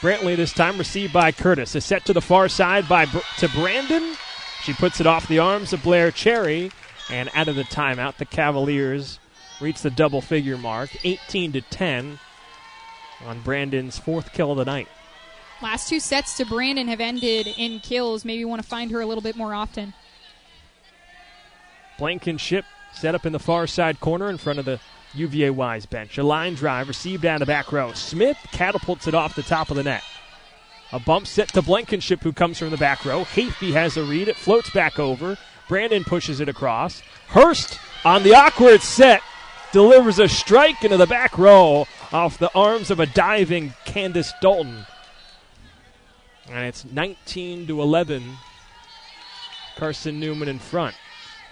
Brantley this time received by Curtis. A set to the far side to Brandon. She puts it off the arms of Blair Cherry, and out of the timeout, the Cavaliers reach the double-figure mark, 18-10 on Brandon's fourth kill of the night. Last two sets to Brandon have ended in kills. Maybe you want to find her a little bit more often. Blankenship set up in the far side corner in front of the UVA Wise bench. A line drive received down the back row. Smith catapults it off the top of the net. A bump set to Blankenship, who comes from the back row. Hafey has a read. It floats back over. Brandon pushes it across. Hurst on the awkward set delivers a strike into the back row off the arms of a diving Candace Dalton. And it's 19-11. Carson-Newman in front.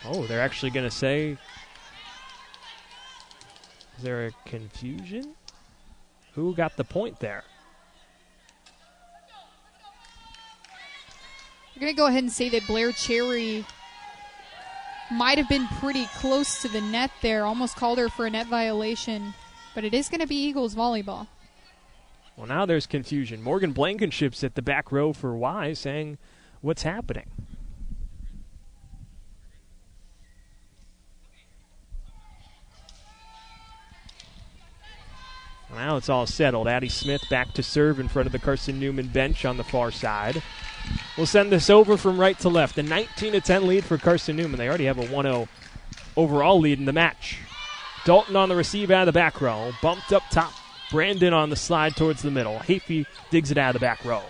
Oh, they're actually going to say, is there a confusion? Who got the point there? We're going to go ahead and say that Blair Cherry might have been pretty close to the net there. Almost called her for a net violation. But it is going to be Eagles volleyball. Well, now there's confusion. Morgan Blankenship's at the back row for Wise saying, what's happening? Now it's all settled. Addie Smith back to serve in front of the Carson-Newman bench on the far side. We'll send this over from right to left. A 19-10 lead for Carson-Newman. They already have a 1-0 overall lead in the match. Dalton on the receive out of the back row. Bumped up top. Brandon on the slide towards the middle. Hafey digs it out of the back row.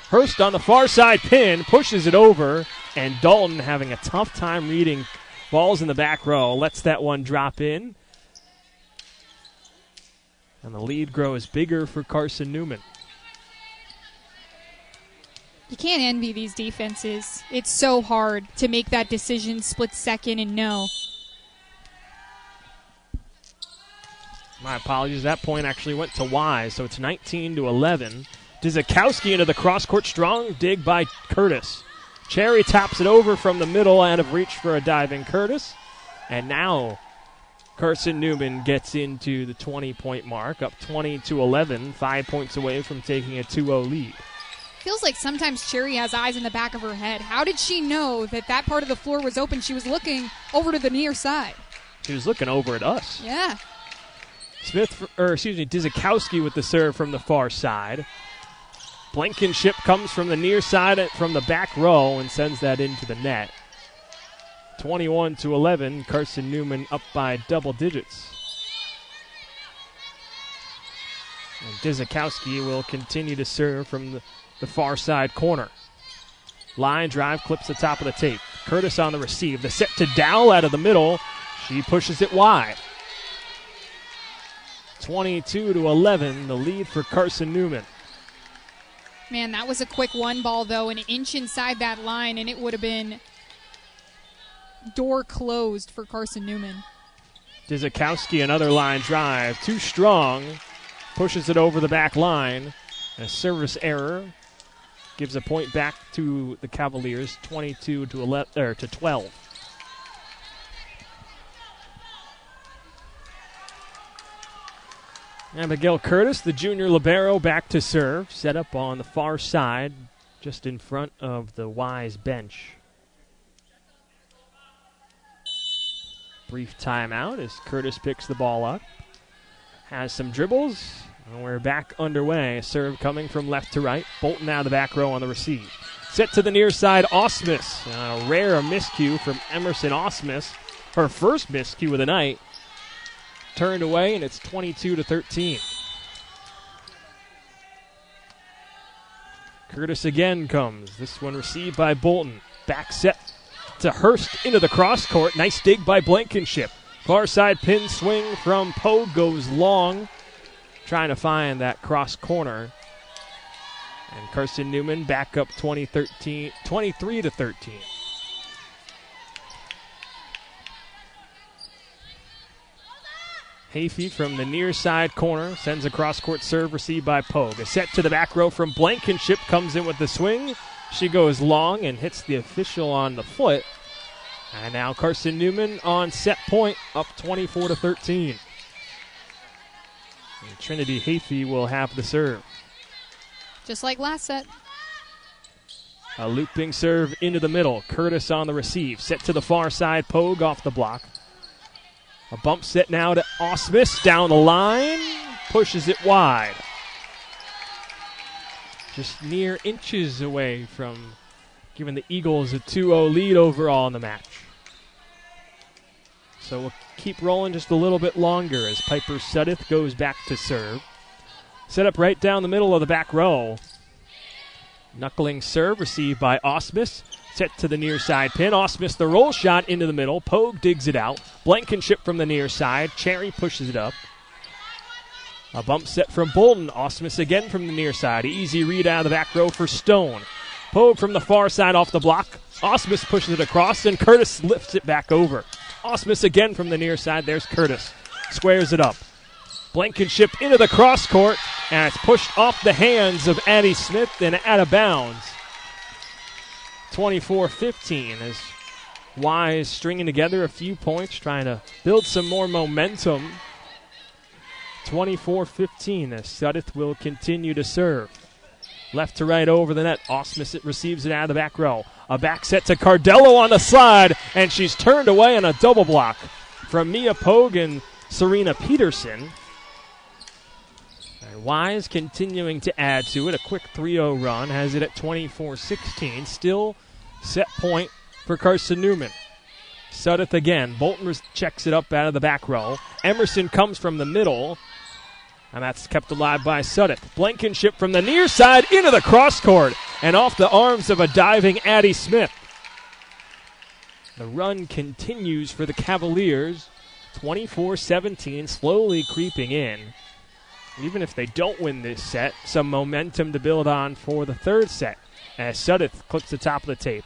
Hurst on the far side pin, pushes it over, and Dalton having a tough time reading balls in the back row. Lets that one drop in. And the lead grows bigger for Carson-Newman. You can't envy these defenses. It's so hard to make that decision split second and know. My apologies. That point actually went to Wise, so it's 19-11. Dzikowski into the cross-court strong dig by Curtis. Cherry tops it over from the middle, out of reach for a diving Curtis. And now Carson-Newman gets into the 20-point mark, up 20-11, 5 points away from taking a 2-0 lead. Feels like sometimes Cherry has eyes in the back of her head. How did she know that that part of the floor was open? She was looking over to the near side. She was looking over at us. Yeah. Dzikowski with the serve from the far side. Blankenship comes from the near side from the back row and sends that into the net. 21-11, Carson-Newman up by double digits. And Dzikowski will continue to serve from the far side corner. Line drive clips the top of the tape. Curtis on the receive. The set to Dowell out of the middle. She pushes it wide. 22-11, the lead for Carson-Newman. Man, that was a quick one ball, though, an inch inside that line, and it would have been door closed for Carson-Newman. Dzikowski, another line drive. Too strong. Pushes it over the back line. A service error gives a point back to the Cavaliers, 22-12. Abigail Curtis, the junior libero, back to serve. Set up on the far side, just in front of the Wise bench. Brief timeout as Curtis picks the ball up. Has some dribbles. And we're back underway. Serve coming from left to right. Bolton out of the back row on the receive. Set to the near side, Osmus. A rare miscue from Emerson Osmus. Her first miscue of the night. Turned away, and it's 22-13. Curtis again comes. This one received by Bolton. Back set to Hurst into the cross court. Nice dig by Blankenship. Far side pin swing from Pogue goes long. Trying to find that cross corner. And Carson-Newman back up 23-13. Hafey from the near side corner sends a cross-court serve received by Pogue. A set to the back row from Blankenship comes in with the swing. She goes long and hits the official on the foot. And now Carson-Newman on set point, up 24-13. And Trinity Hafey will have the serve. Just like last set. A looping serve into the middle. Curtis on the receive. Set to the far side. Pogue off the block. A bump set now to Osmus down the line. Pushes it wide. Just mere inches away from giving the Eagles a 2-0 lead overall in the match. So we'll keep rolling just a little bit longer as Piper Sudduth goes back to serve. Set up right down the middle of the back row. Knuckling serve received by Osmus. Set to the near side pin. Osmus the roll shot into the middle. Pogue digs it out. Blankenship from the near side. Cherry pushes it up. A bump set from Bolton. Osmus again from the near side. Easy read out of the back row for Stone. Pogue from the far side off the block. Osmus pushes it across, and Curtis lifts it back over. Osmus again from the near side. There's Curtis. Squares it up. Blankenship into the cross court, and it's pushed off the hands of Addie Smith and out of bounds. 24-15 as Wise stringing together a few points, trying to build some more momentum. 24-15 as Sudduth will continue to serve. Left to right over the net. Osmus receives it out of the back row. A back set to Cardello on the slide, and she's turned away on a double block from Mia Pogue and Serena Peterson. And Wise continuing to add to it. A quick 3-0 run has it at 24-16. Still set point for Carson-Newman. Sudduth again. Bolton checks it up out of the back row. Emerson comes from the middle, and that's kept alive by Sudduth. Blankenship from the near side into the cross court and off the arms of a diving Addie Smith. The run continues for the Cavaliers. 24-17, slowly creeping in. Even if they don't win this set, some momentum to build on for the third set as Sudduth clips the top of the tape.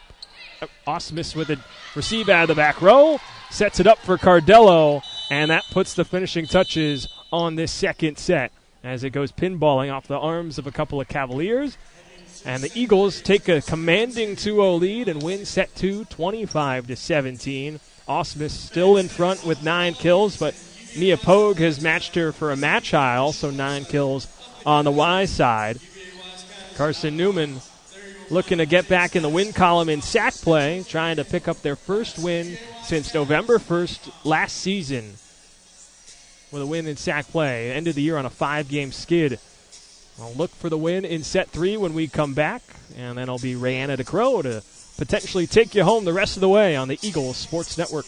Osmus with a receive out of the back row, sets it up for Cardello, and that puts the finishing touches on this second set as it goes pinballing off the arms of a couple of Cavaliers. And the Eagles take a commanding 2-0 lead and win set 2, 25-17. Osmus still in front with 9 kills, but Mia Pogue has matched her for a match high, also 9 kills on the Wise side. Carson-Newman looking to get back in the win column in sack play, trying to pick up their first win since November 1st last season with a win in sack play. Ended the year on a 5-game skid. I'll look for the win in set 3 when we come back, and then it'll be Rayanna DeCrow to potentially take you home the rest of the way on the Eagles Sports Network.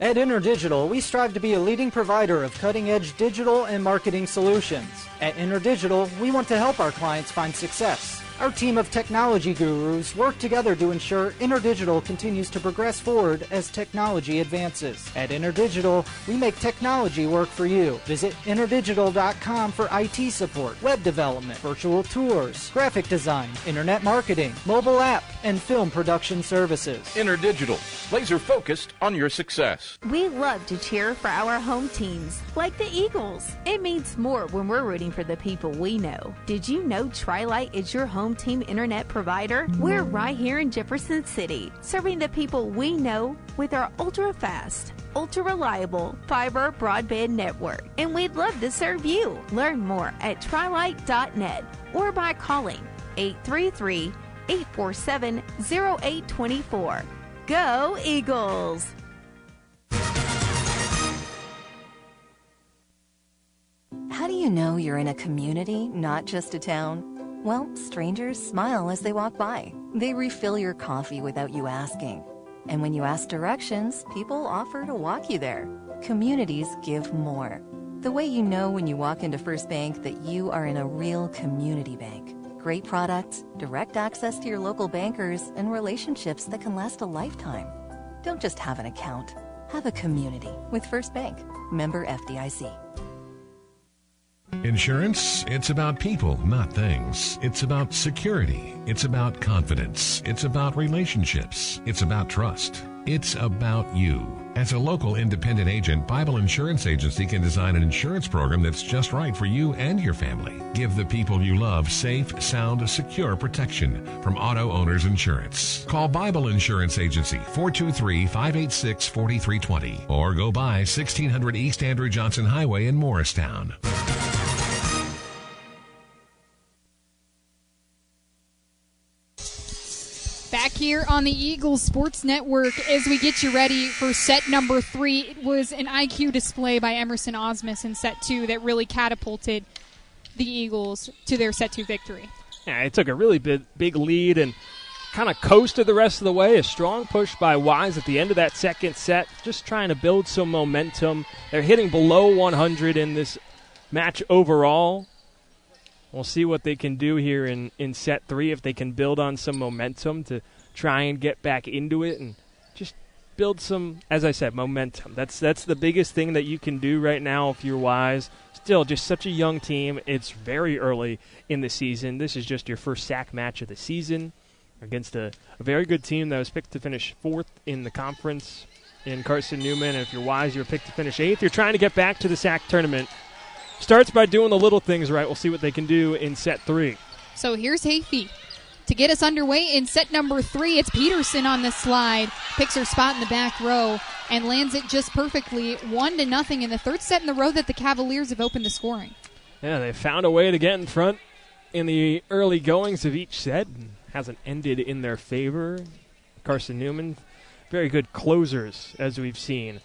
At InterDigital, we strive to be a leading provider of cutting-edge digital and marketing solutions. At InterDigital, we want to help our clients find success. Our team of technology gurus work together to ensure InterDigital continues to progress forward as technology advances. At InterDigital, we make technology work for you. Visit interdigital.com for IT support, web development, virtual tours, graphic design, internet marketing, mobile app, and film production services. InterDigital, laser focused on your success. We love to cheer for our home teams, like the Eagles. It means more when we're rooting for the people we know. Did you know Tri-Lite is your home team internet provider? We're right here in Jefferson City, serving the people we know with our ultra-fast, ultra-reliable fiber broadband network. And we'd love to serve you. Learn more at trilite.net or by calling 833-847-0824. Go Eagles! How do you know you're in a community, not just a town? Well, strangers smile as they walk by. They refill your coffee without you asking. And when you ask directions, people offer to walk you there. Communities give more. The way you know when you walk into First Bank that you are in a real community bank. Great products, direct access to your local bankers, and relationships that can last a lifetime. Don't just have an account. Have a community with First Bank. Member FDIC. Insurance, it's about people, not things. It's about security. It's about confidence. It's about relationships. It's about trust. It's about you. As a local independent agent, Bible Insurance Agency can design an insurance program that's just right for you and your family. Give the people you love safe, sound, secure protection from Auto Owners Insurance. Call Bible Insurance Agency 423-586-4320 or go by 1600 East Andrew Johnson Highway in Morristown. Back here on the Eagles Sports Network as we get you ready for set number 3. It was an IQ display by Emerson Osmus in set 2 that really catapulted the Eagles to their set 2 victory. Yeah, it took a really big lead and kind of coasted the rest of the way. A strong push by Wise at the end of that second set, just trying to build some momentum. They're hitting below 100 in this match overall. We'll see what they can do here in set 3, if they can build on some momentum to try and get back into it and just build some, as I said, momentum. That's the biggest thing that you can do right now if you're Wise. Still, just such a young team. It's very early in the season. This is just your first SAC match of the season against a very good team that was picked to finish 4th in the conference in Carson-Newman. And if you're Wise, you're picked to finish 8th. You're trying to get back to the SAC tournament. Starts by doing the little things right. We'll see what they can do in set 3. So here's Hafey. To get us underway in set number 3, it's Peterson on the slide. Picks her spot in the back row and lands it just perfectly, 1-0 in the third set in the row that the Cavaliers have opened the scoring. Yeah, they found a way to get in front in the early goings of each set. Hasn't ended in their favor. Carson-Newman, very good closers, as we've seen.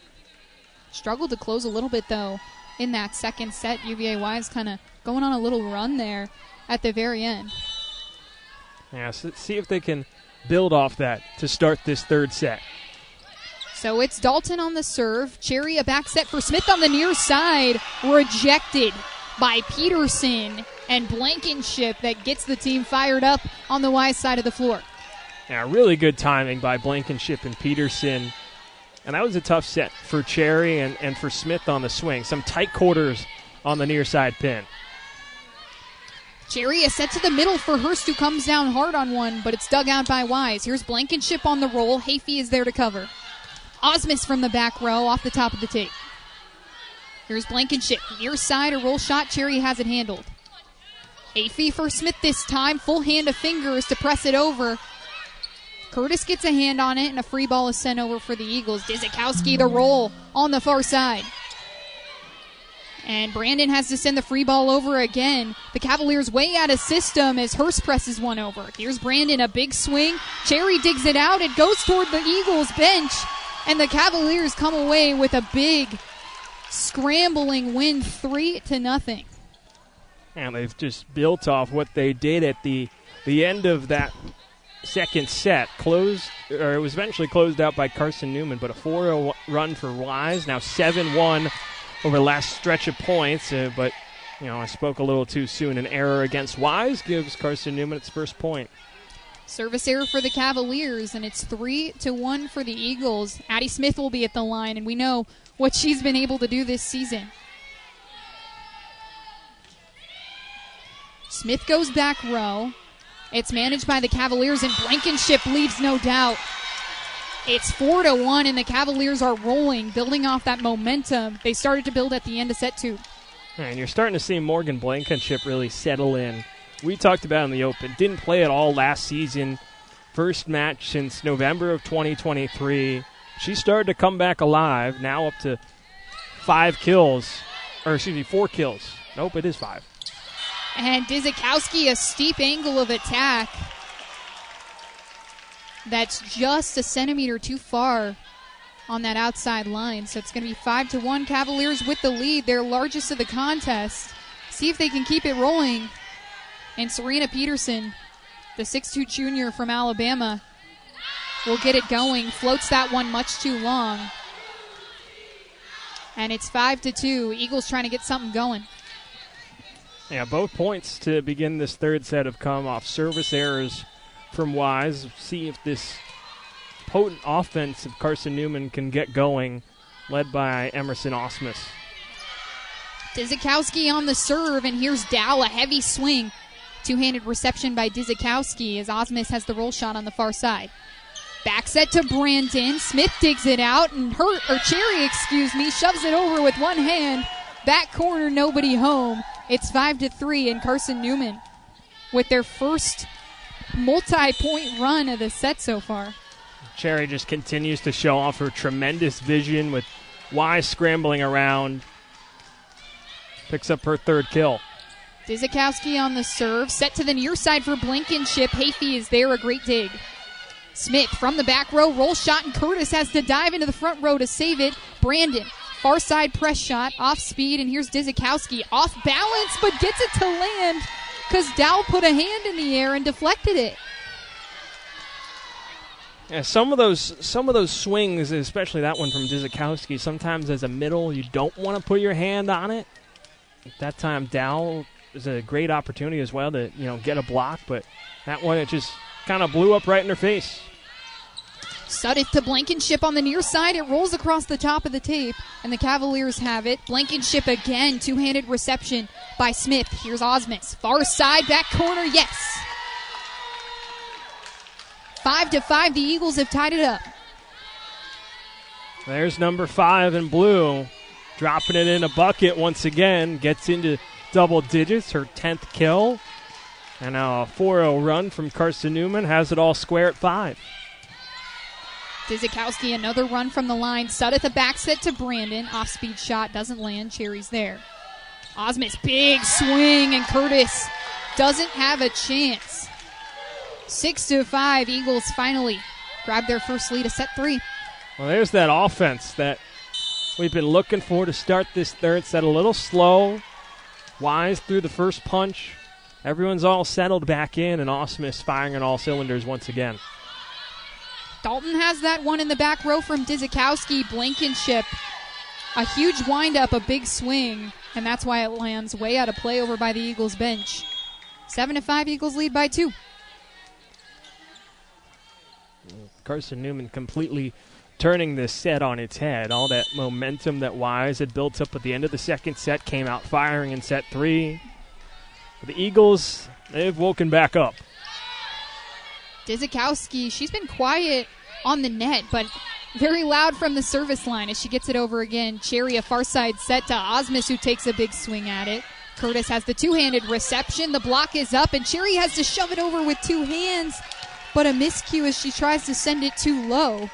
Struggled to close a little bit, though, in that second set. UVA Wise kind of going on a little run there at the very end. Yeah, so let's see if they can build off that to start this third set. So it's Dalton on the serve. Cherry, a back set for Smith on the near side. Rejected by Peterson and Blankenship. That gets the team fired up on the Wise side of the floor. Yeah, really good timing by Blankenship and Peterson. And that was a tough set for Cherry and for Smith on the swing. Some tight quarters on the near side pin. Cherry, a set to the middle for Hurst, who comes down hard on one, but it's dug out by Wise. Here's Blankenship on the roll. Hafey is there to cover. Osmus from the back row off the top of the tape. Here's Blankenship. Near side, a roll shot. Cherry has it handled. Hafey for Smith this time. Full hand of fingers to press it over. Curtis gets a hand on it, and a free ball is sent over for the Eagles. Dizikowski, the roll on the far side. And Brandon has to send the free ball over again. The Cavaliers way out of system as Hurst presses one over. Here's Brandon, a big swing. Cherry digs it out. It goes toward the Eagles bench. And the Cavaliers come away with a big scrambling win, 3-0. And they've just built off what they did at the end of that second set. It was eventually closed out by Carson-Newman, but a 4-0 run for Wise. Now 7-1 over the last stretch of points. But, I spoke a little too soon. An error against Wise gives Carson-Newman its first point. Service error for the Cavaliers, and it's 3-1 for the Eagles. Addie Smith will be at the line, and we know what she's been able to do this season. Smith goes back row. It's managed by the Cavaliers, and Blankenship leaves no doubt. It's 4-1, and the Cavaliers are rolling, building off that momentum they started to build at the end of set 2. And you're starting to see Morgan Blankenship really settle in. We talked about in the Open. Didn't play at all last season. First match since November of 2023. She started to come back alive. Now up to 4 kills. Nope, it is 5. And Dizikowski, a steep angle of attack. That's just a centimeter too far on that outside line. So it's going to be 5-1. Cavaliers with the lead, their largest of the contest. See if they can keep it rolling. And Serena Peterson, the 6'2 junior from Alabama, will get it going. Floats that one much too long. And it's 5-2. Eagles trying to get something going. Yeah, both points to begin this third set have come off service errors from Wise. See if this potent offense of Carson-Newman can get going, led by Emerson Osmus. Dizikowski on the serve, and here's Dow, a heavy swing. Two-handed reception by Dizikowski as Osmus has the roll shot on the far side. Back set to Brandon. Smith digs it out, and Cherry, shoves it over with one hand. Back corner, nobody home. It's 5-3, and Carson-Newman with their first multi-point run of the set so far. Cherry just continues to show off her tremendous vision with Wise scrambling around. Picks up her third kill. Dizikowski on the serve. Set to the near side for Blankenship. Hafey is there, a great dig. Smith from the back row, roll shot, and Curtis has to dive into the front row to save it. Brandon, far side press shot, off speed, and here's Dizikowski. Off balance, but gets it to land because Dow put a hand in the air and deflected it. Yeah, some of those swings, especially that one from Dizikowski, sometimes as a middle, you don't want to put your hand on it. At that time, Dow is a great opportunity as well to get a block, but that one, it just kind of blew up right in her face. Sudeth to Blankenship on the near side. It rolls across the top of the tape, and the Cavaliers have it. Blankenship again, two-handed reception by Smith. Here's Osmus. Far side, back corner, yes. 5-5, the Eagles have tied it up. There's number 5 in blue, dropping it in a bucket once again. Gets into double digits, her 10th kill. And now a 4-0 run from Carson-Newman has it all square at 5. Dizikowski, another run from the line. Sudeth, a back set to Brandon. Off-speed shot, doesn't land. Cherry's there. Osmus, big swing, and Curtis doesn't have a chance. 6-5, Eagles finally grab their first lead of set 3. Well, there's that offense that we've been looking for to start this third set. A little slow. Wise through the first punch. Everyone's all settled back in, and Osmus firing on all cylinders once again. Dalton has that one in the back row from Dizikowski. Blankenship, a huge windup, a big swing, and that's why it lands way out of play over by the Eagles bench. 7-5, Eagles lead by 2. Carson-Newman completely turning this set on its head. All that momentum that Wise had built up at the end of the second set came out firing in set 3. The Eagles, they've woken back up. Dizikowski, she's been quiet on the net, but very loud from the service line as she gets it over again. Cherry, a far side set to Osmus, who takes a big swing at it. Curtis has the two-handed reception. The block is up, and Cherry has to shove it over with two hands, but a miscue as she tries to send it too low.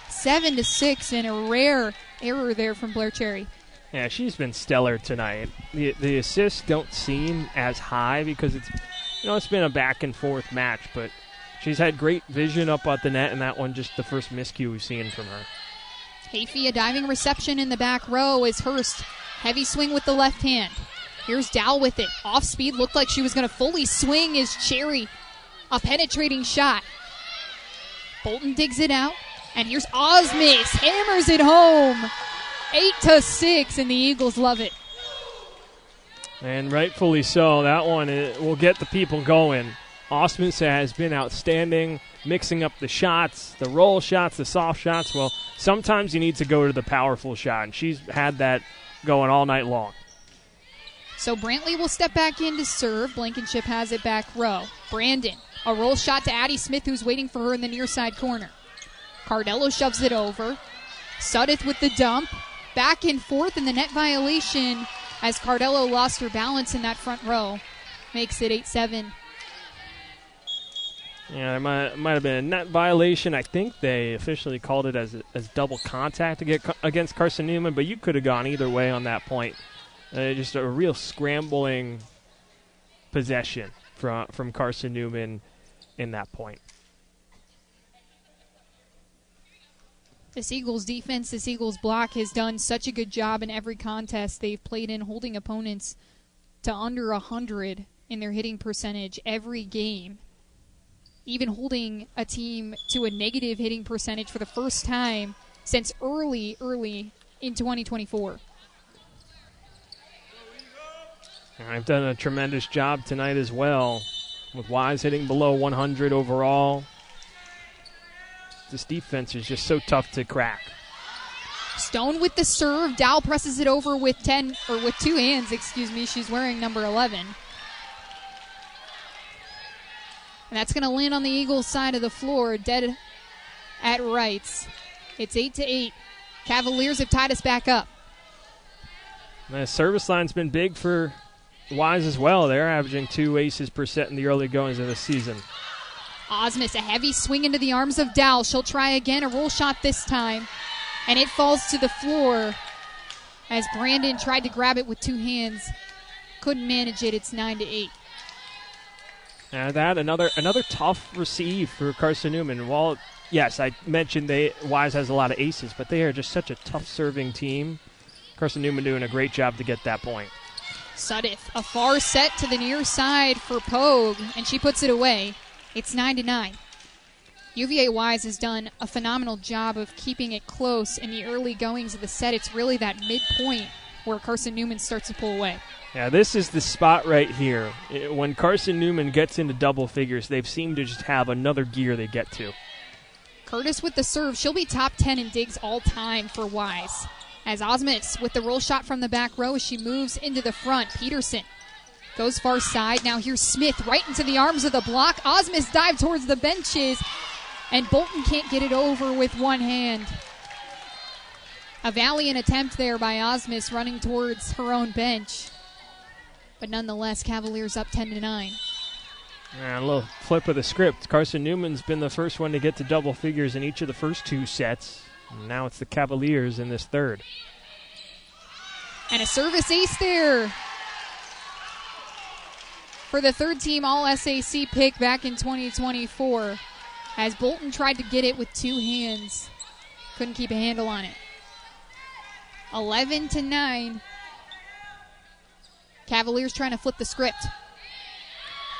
7-6, and a rare error there from Blair Cherry. Yeah, she's been stellar tonight. The assists don't seem as high because it's been a back and forth match, but she's had great vision up at the net, and that one just the first miscue we've seen from her. Hafey, a diving reception in the back row as Hurst. Heavy swing with the left hand. Here's Dow with it. Off speed, looked like she was going to fully swing as Cherry. A penetrating shot. Bolton digs it out, and here's Osmus. Hammers it home. 8-6, and the Eagles love it. And rightfully so. That one will get the people going. Osmus has been outstanding, mixing up the shots, the roll shots, the soft shots. Well, sometimes you need to go to the powerful shot, and she's had that going all night long. So Brantley will step back in to serve. Blankenship has it back row. Brandon, a roll shot to Addie Smith, who's waiting for her in the near side corner. Cardello shoves it over. Sudeth with the dump. Back and forth in the net violation as Cardello lost her balance in that front row. Makes it 8-7. Yeah, there might have been a net violation. I think they officially called it as double contact against Carson-Newman, but you could have gone either way on that point. Just a real scrambling possession from Carson-Newman in that point. This Eagles defense, this Eagles block has done such a good job in every contest they've played in, holding opponents to under 100 in their hitting percentage every game. Even holding a team to a negative hitting percentage for the first time since early in 2024. I've done a tremendous job tonight as well, with Wise hitting below 100 overall. This defense is just so tough to crack. Stone with the serve. Dow presses it over with two hands, She's wearing number 11. And that's going to land on the Eagles side of the floor. Dead at rights. It's 8-8. Cavaliers have tied us back up. The service line's been big for Wise as well. They're averaging 2 aces per set in the early goings of the season. Osmus, a heavy swing into the arms of Dow. She'll try again, a roll shot this time. And it falls to the floor as Brandon tried to grab it with 2 hands. Couldn't manage it. It's 9-8. And that another tough receive for Carson-Newman. While, yes, I mentioned Wise has a lot of aces, but they are just such a tough serving team. Carson-Newman doing a great job to get that point. Suddiff, a far set to the near side for Pogue, and she puts it away. It's 9-9. UVA Wise has done a phenomenal job of keeping it close in the early goings of the set. It's really that midpoint where Carson-Newman starts to pull away. Yeah, this is the spot right here. When Carson-Newman gets into double figures, they've seemed to just have another gear they get to. Curtis with the serve. She'll be top 10 in digs all time for Wise. As Osmus with the roll shot from the back row as she moves into the front. Peterson goes far side. Now here's Smith right into the arms of the block. Osmus dive towards the benches, and Bolton can't get it over with one hand. A valiant attempt there by Osmus running towards her own bench. But nonetheless, Cavaliers up 10-9. A little flip of the script. Carson-Newman's been the first one to get to double figures in each of the first 2 sets. And now it's the Cavaliers in this third. And a service ace there for the third-team All-SAC pick back in 2024. As Bolton tried to get it with 2 hands. Couldn't keep a handle on it. 11-9. Cavaliers trying to flip the script.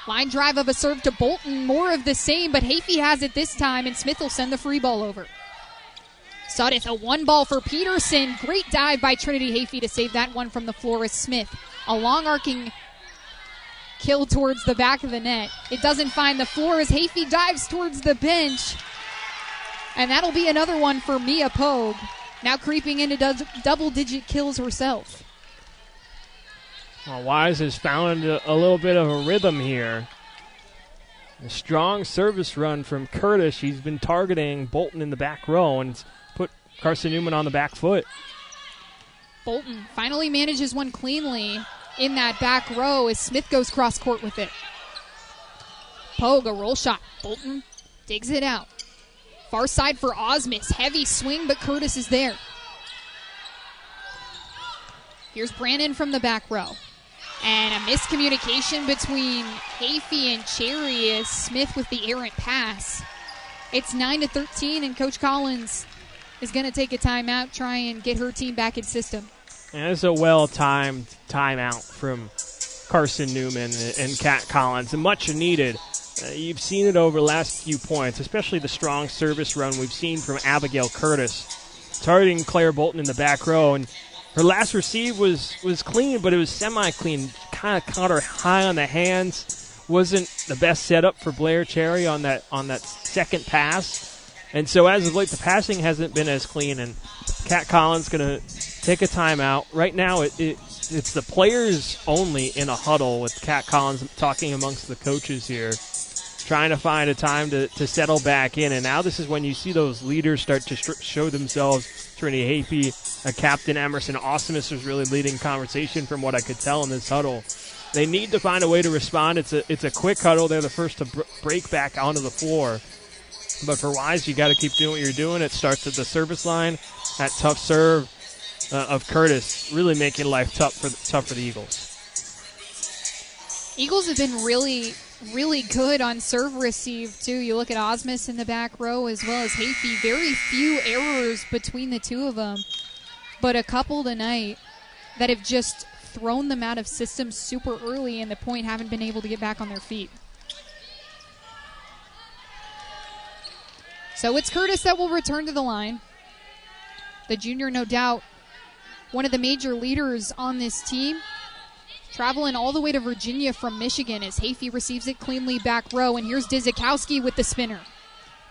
Line drive of a serve to Bolton. More of the same, but Hafey has it this time, and Smith will send the free ball over. Suddiff, a 1 for Peterson. Great dive by Trinity Hafey to save that one from the floor as Smith. A long arcing kill towards the back of the net. It doesn't find the floor as Hafey dives towards the bench. And that'll be another one for Mia Pogue. Now creeping into double-digit kills herself. Well, Wise has found a little bit of a rhythm here. A strong service run from Curtis. She's been targeting Bolton in the back row, and it's put Carson-Newman on the back foot. Bolton finally manages one cleanly in that back row as Smith goes cross-court with it. Pogue, a roll shot. Bolton digs it out. Far side for Osmus. Heavy swing, but Curtis is there. Here's Brandon from the back row. And a miscommunication between Hafey and Cherry as Smith with the errant pass. It's 9-13, and Coach Collins is going to take a timeout, try and get her team back in system. And it's a well-timed timeout from Carson-Newman and Kat Collins, and much needed. You've seen it over the last few points, especially the strong service run we've seen from Abigail Curtis, targeting Claire Bolton in the back row. And her last receive was clean, but it was semi-clean. Kind of caught her high on the hands. Wasn't the best setup for Blair Cherry on that second pass. And so as of late, the passing hasn't been as clean, and Kat Collins going to take a timeout. Right now, it's the players only in a huddle with Kat Collins talking amongst the coaches here, trying to find a time to settle back in. And now this is when you see those leaders start to show themselves. Trinity Hafey, Captain Emerson Osmus was really leading conversation from what I could tell in this huddle. They need to find a way to respond. It's a quick huddle. They're the first to break back onto the floor. But for Wise, you got to keep doing what you're doing. It starts at the service line. That tough serve of Curtis really making life tough for the Eagles. Eagles have been really, really good on serve receive, too. You look at Osmus in the back row as well as Hafey. Very few errors between the two of them, but a couple tonight that have just thrown them out of system super early, and the point haven't been able to get back on their feet. So it's Curtis that will return to the line. The junior, no doubt, one of the major leaders on this team. Traveling all the way to Virginia from Michigan as Hafey receives it cleanly back row. And here's Dizikowski with the spinner.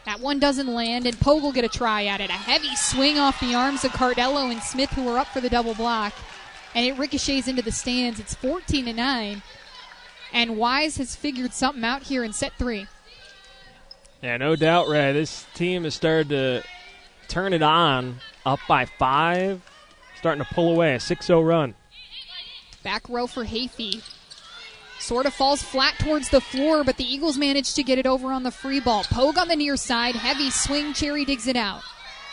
That one doesn't land, and Pogue will get a try at it. A heavy swing off the arms of Cardello and Smith, who are up for the double block. And it ricochets into the stands. It's 14-9. And Wise has figured something out here in set 3. Yeah, no doubt, Ray. This team has started to turn it on, up by 5, starting to pull away, a 6-0 run. Back row for Hafey. Sort of falls flat towards the floor, but the Eagles manage to get it over on the free ball. Pogue on the near side, heavy swing, Cherry digs it out.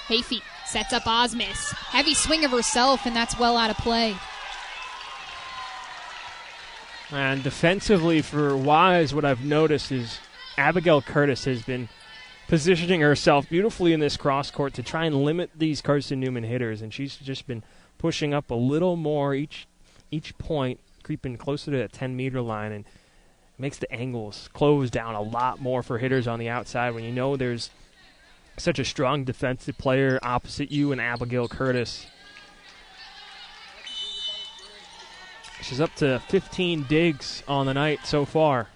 Hafey sets up Osmus. Heavy swing of herself, and that's well out of play. And defensively for Wise, what I've noticed is Abigail Curtis has been positioning herself beautifully in this cross court to try and limit these Carson-Newman hitters, and she's just been pushing up a little more each point, creeping closer to the 10-meter line, and makes the angles close down a lot more for hitters on the outside when you know there's such a strong defensive player opposite you and Abigail Curtis. She's up to 15 digs on the night so far.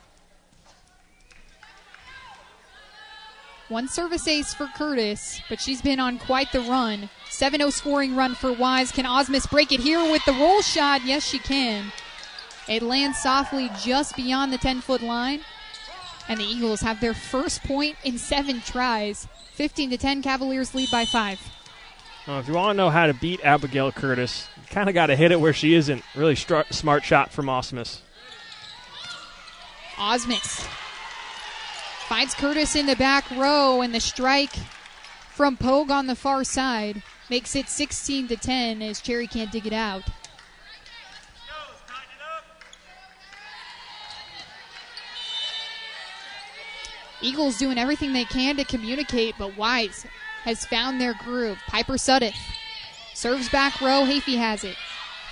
One service ace for Curtis, but she's been on quite the run. 7-0 scoring run for Wise. Can Osmus break it here with the roll shot? Yes, she can. It lands softly just beyond the 10-foot line. And the Eagles have their first point in 7 tries. 15-10, Cavaliers lead by 5. Well, if you want to know how to beat Abigail Curtis, you kind of got to hit it where she isn't. Really smart shot from Osmus. Osmus finds Curtis in the back row, and the strike from Pogue on the far side makes it 16-10 as Cherry can't dig it out. Eagles doing everything they can to communicate, but Wise has found their groove. Piper Suddeth serves back row. Hafey has it.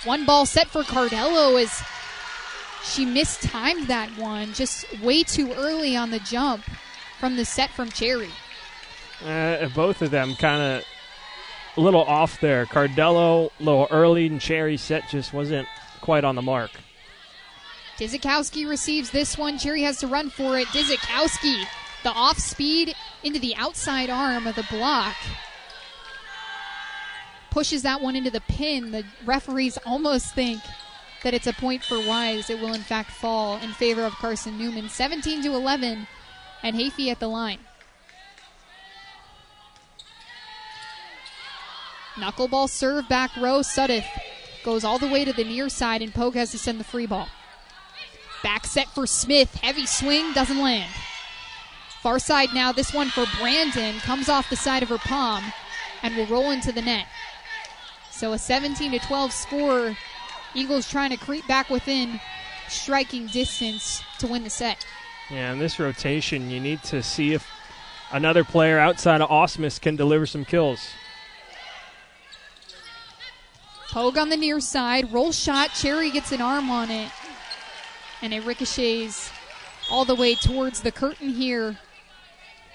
One ball set for Cardello as she mistimed that one just way too early on the jump from the set from Cherry. Both of them kind of a little off there. Cardello a little early, and Cherry's set just wasn't quite on the mark. Dizikowski receives this one. Cherry has to run for it. Dizikowski, the off speed into the outside arm of the block. Pushes that one into the pin. The referees almost think that it's a point for Wise. It will in fact fall in favor of Carson-Newman. 17-11, and Hafey at the line. Knuckleball serve back row. Suddeth goes all the way to the near side, and Pogue has to send the free ball. Back set for Smith. Heavy swing, doesn't land. Far side now, this one for Brandon. Comes off the side of her palm and will roll into the net. So a 17-12 score. Eagles trying to creep back within striking distance to win the set. Yeah, in this rotation, you need to see if another player outside of Osmus can deliver some kills. Pogue on the near side. Roll shot. Cherry gets an arm on it. And it ricochets all the way towards the curtain here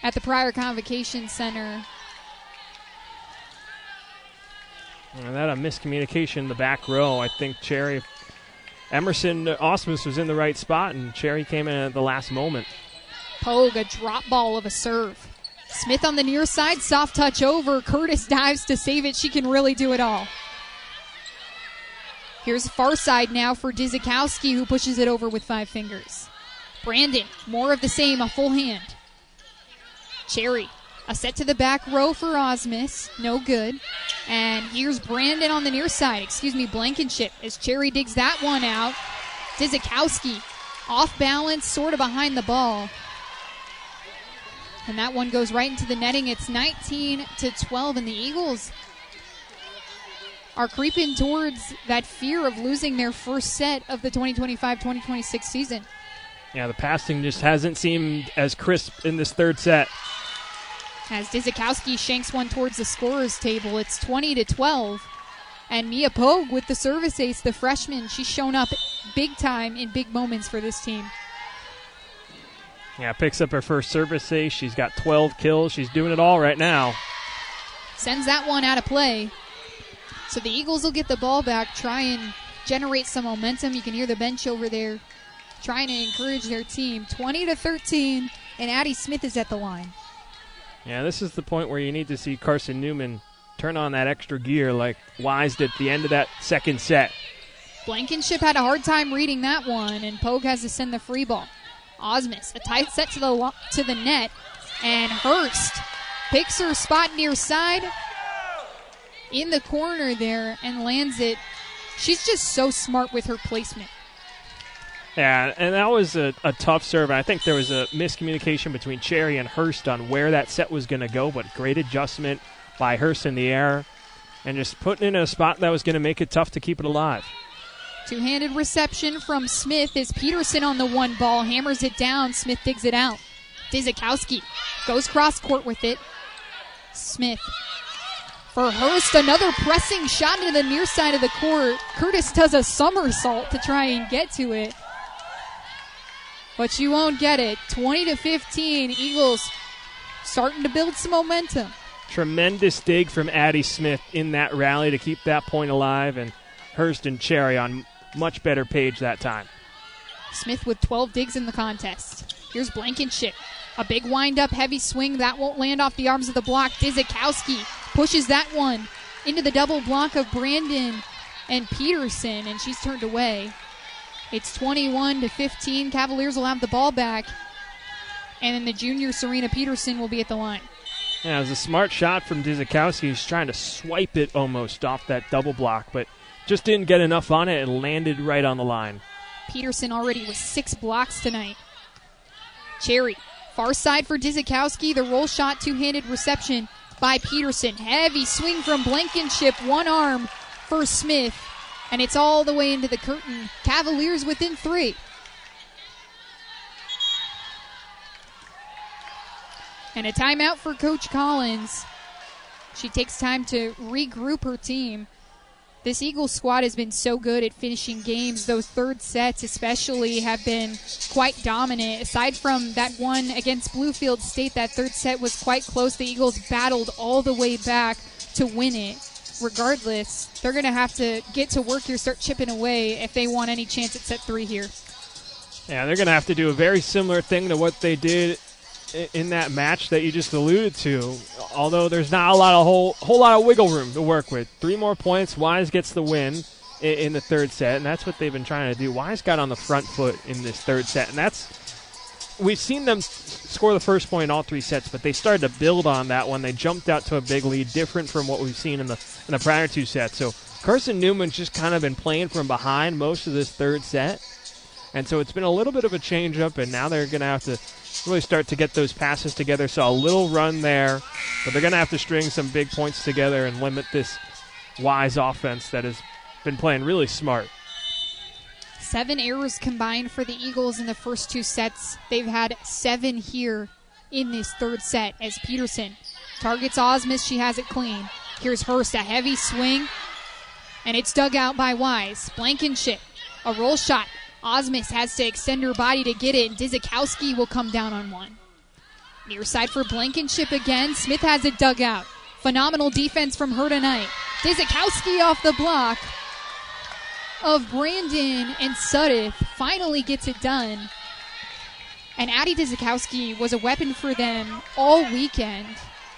at the Pryor Convocation Center. And that a miscommunication in the back row. I think Emerson Osmus was in the right spot, and Cherry came in at the last moment. Pogue, a drop ball of a serve. Smith on the near side, soft touch over. Curtis dives to save it. She can really do it all. Here's far side now for Dizikowski, who pushes it over with 5 fingers. Brandon, more of the same, a full hand. Cherry, a set to the back row for Osmus, no good. And here's Brandon on the near side, Blankenship, as Cherry digs that one out. Dizikowski, off balance, sort of behind the ball. And that one goes right into the netting. It's 19-12, and the Eagles are creeping towards that fear of losing their first set of the 2025-2026 season. Yeah, the passing just hasn't seemed as crisp in this third set. As Dizikowski shanks one towards the scorer's table, it's 20-12. And Mia Pogue with the service ace, the freshman, she's shown up big time in big moments for this team. Yeah, picks up her first service ace. She's got 12 kills. She's doing it all right now. Sends that one out of play. So the Eagles will get the ball back, try and generate some momentum. You can hear the bench over there trying to encourage their team. 20-13, and Addie Smith is at the line. Yeah, this is the point where you need to see Carson-Newman turn on that extra gear like Wise did at the end of that second set. Blankenship had a hard time reading that one, and Pogue has to send the free ball. Osmus, a tight set to the net. And Hurst picks her spot near side in the corner there and lands it. She's just so smart with her placement. Yeah, and that was a tough serve. I think there was a miscommunication between Cherry and Hurst on where that set was going to go, but great adjustment by Hurst in the air and just putting it in a spot that was going to make it tough to keep it alive. Two-handed reception from Smith as Peterson on the one ball, hammers it down. Smith digs it out. Dizikowski goes cross-court with it. Smith for Hurst, another pressing shot into the near side of the court. Curtis does a somersault to try and get to it, but you won't get it. 20-15, Eagles starting to build some momentum. Tremendous dig from Addie Smith in that rally to keep that point alive, and Hurst and Cherry on much better page that time. Smith with 12 digs in the contest. Here's Blankenship. A big wind-up, heavy swing. That won't land off the arms of the block. Dizikowski pushes that one into the double block of Brandon and Peterson, and she's turned away. It's 21-15. Cavaliers will have the ball back, and then the junior Serena Peterson will be at the line. Yeah, it was a smart shot from Dizikowski. He's trying to swipe it almost off that double block, but just didn't get enough on it and landed right on the line. Peterson already with 6 blocks tonight. Cherry, far side for Dizikowski. The roll shot, two-handed reception by Peterson. Heavy swing from Blankenship, one arm for Smith, and it's all the way into the curtain. Cavaliers within 3. And a timeout for Coach Collins. She takes time to regroup her team. This Eagles squad has been so good at finishing games. Those third sets especially have been quite dominant. Aside from that one against Bluefield State, that third set was quite close. The Eagles battled all the way back to win it. Regardless, they're going to have to get to work here, start chipping away if they want any chance at set 3 here. Yeah, they're going to have to do a very similar thing to what they did in that match that you just alluded to, although there's not a whole lot of wiggle room to work with. 3 more points, Wise gets the win in the third set, and that's what they've been trying to do. Wise got on the front foot in this third set, and we've seen them score the first point in all 3 sets, but they started to build on that one. They jumped out to a big lead, different from what we've seen in the prior 2 sets. So Carson-Newman's just kind of been playing from behind most of this third set, and so it's been a little bit of a change-up, and now they're going to have to really start to get those passes together. Saw a little run there, but they're going to have to string some big points together and limit this Wise offense that has been playing really smart. 7 errors combined for the Eagles in the first 2 sets. They've had 7 here in this third set as Peterson targets Osmus. She has it clean. Here's Hurst, a heavy swing, and it's dug out by Wise. Blankenship, a roll shot. Osmus has to extend her body to get it, and Dizikowski will come down on one. Near side for Blankenship again. Smith has it dug out. Phenomenal defense from her tonight. Dizikowski off the block of Brandon, and Suddiff finally gets it done. And Addie Dizikowski was a weapon for them all weekend,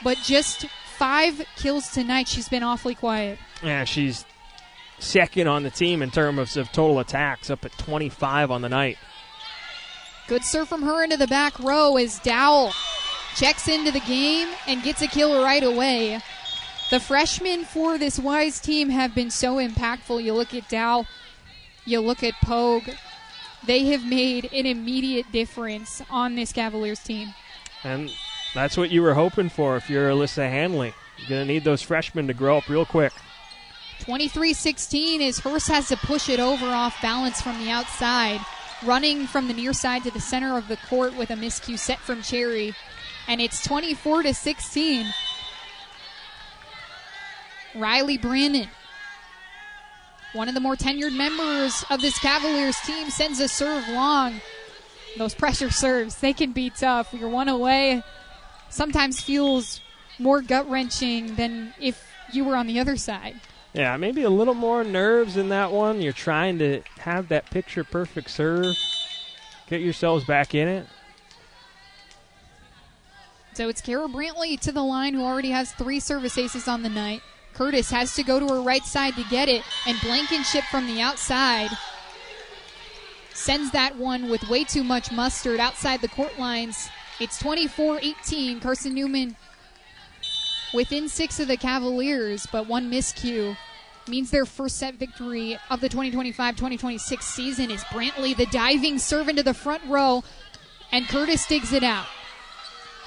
but just 5 kills tonight. She's been awfully quiet. Yeah, she's second on the team in terms of total attacks, up at 25 on the night. Good serve from her into the back row as Dowell checks into the game and gets a kill right away. The freshmen for this Wise team have been so impactful. You look at Dowell, you look at Pogue. They have made an immediate difference on this Cavaliers team. And that's what you were hoping for if you're Alyssa Hanley. You're going to need those freshmen to grow up real quick. 23-16 as Hurst has to push it over off balance from the outside. Running from the near side to the center of the court with a miscue set from Cherry. And it's 24-16. Riley Brandon, one of the more tenured members of this Cavaliers team, sends a serve long. Those pressure serves, they can be tough. You're one away. Sometimes feels more gut-wrenching than if you were on the other side. Yeah, maybe a little more nerves in that one. You're trying to have that picture-perfect serve. Get yourselves back in it. So it's Kara Brantley to the line, who already has 3 service aces on the night. Curtis has to go to her right side to get it, and Blankenship from the outside sends that one with way too much mustard outside the court lines It's 24-18. Carson-Newman within 6 of the Cavaliers, but one miscue means their first set victory of the 2025-2026 season. Is Brantley, the diving serve into the front row, and Curtis digs it out.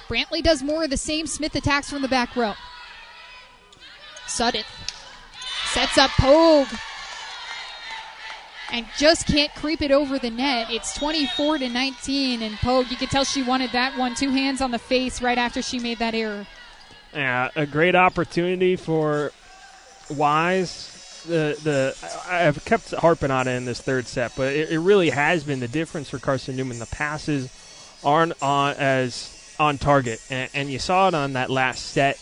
Brantley does more of the same. Smith attacks from the back row. Sutton sets up Pogue and just can't creep it over the net. It's 24-19, and Pogue, you could tell she wanted that one. 2 hands on the face right after she made that error. Yeah, a great opportunity for Wise. I've kept harping on it in this third set, but it really has been the difference for Carson-Newman. The passes aren't on target, and you saw it on that last set.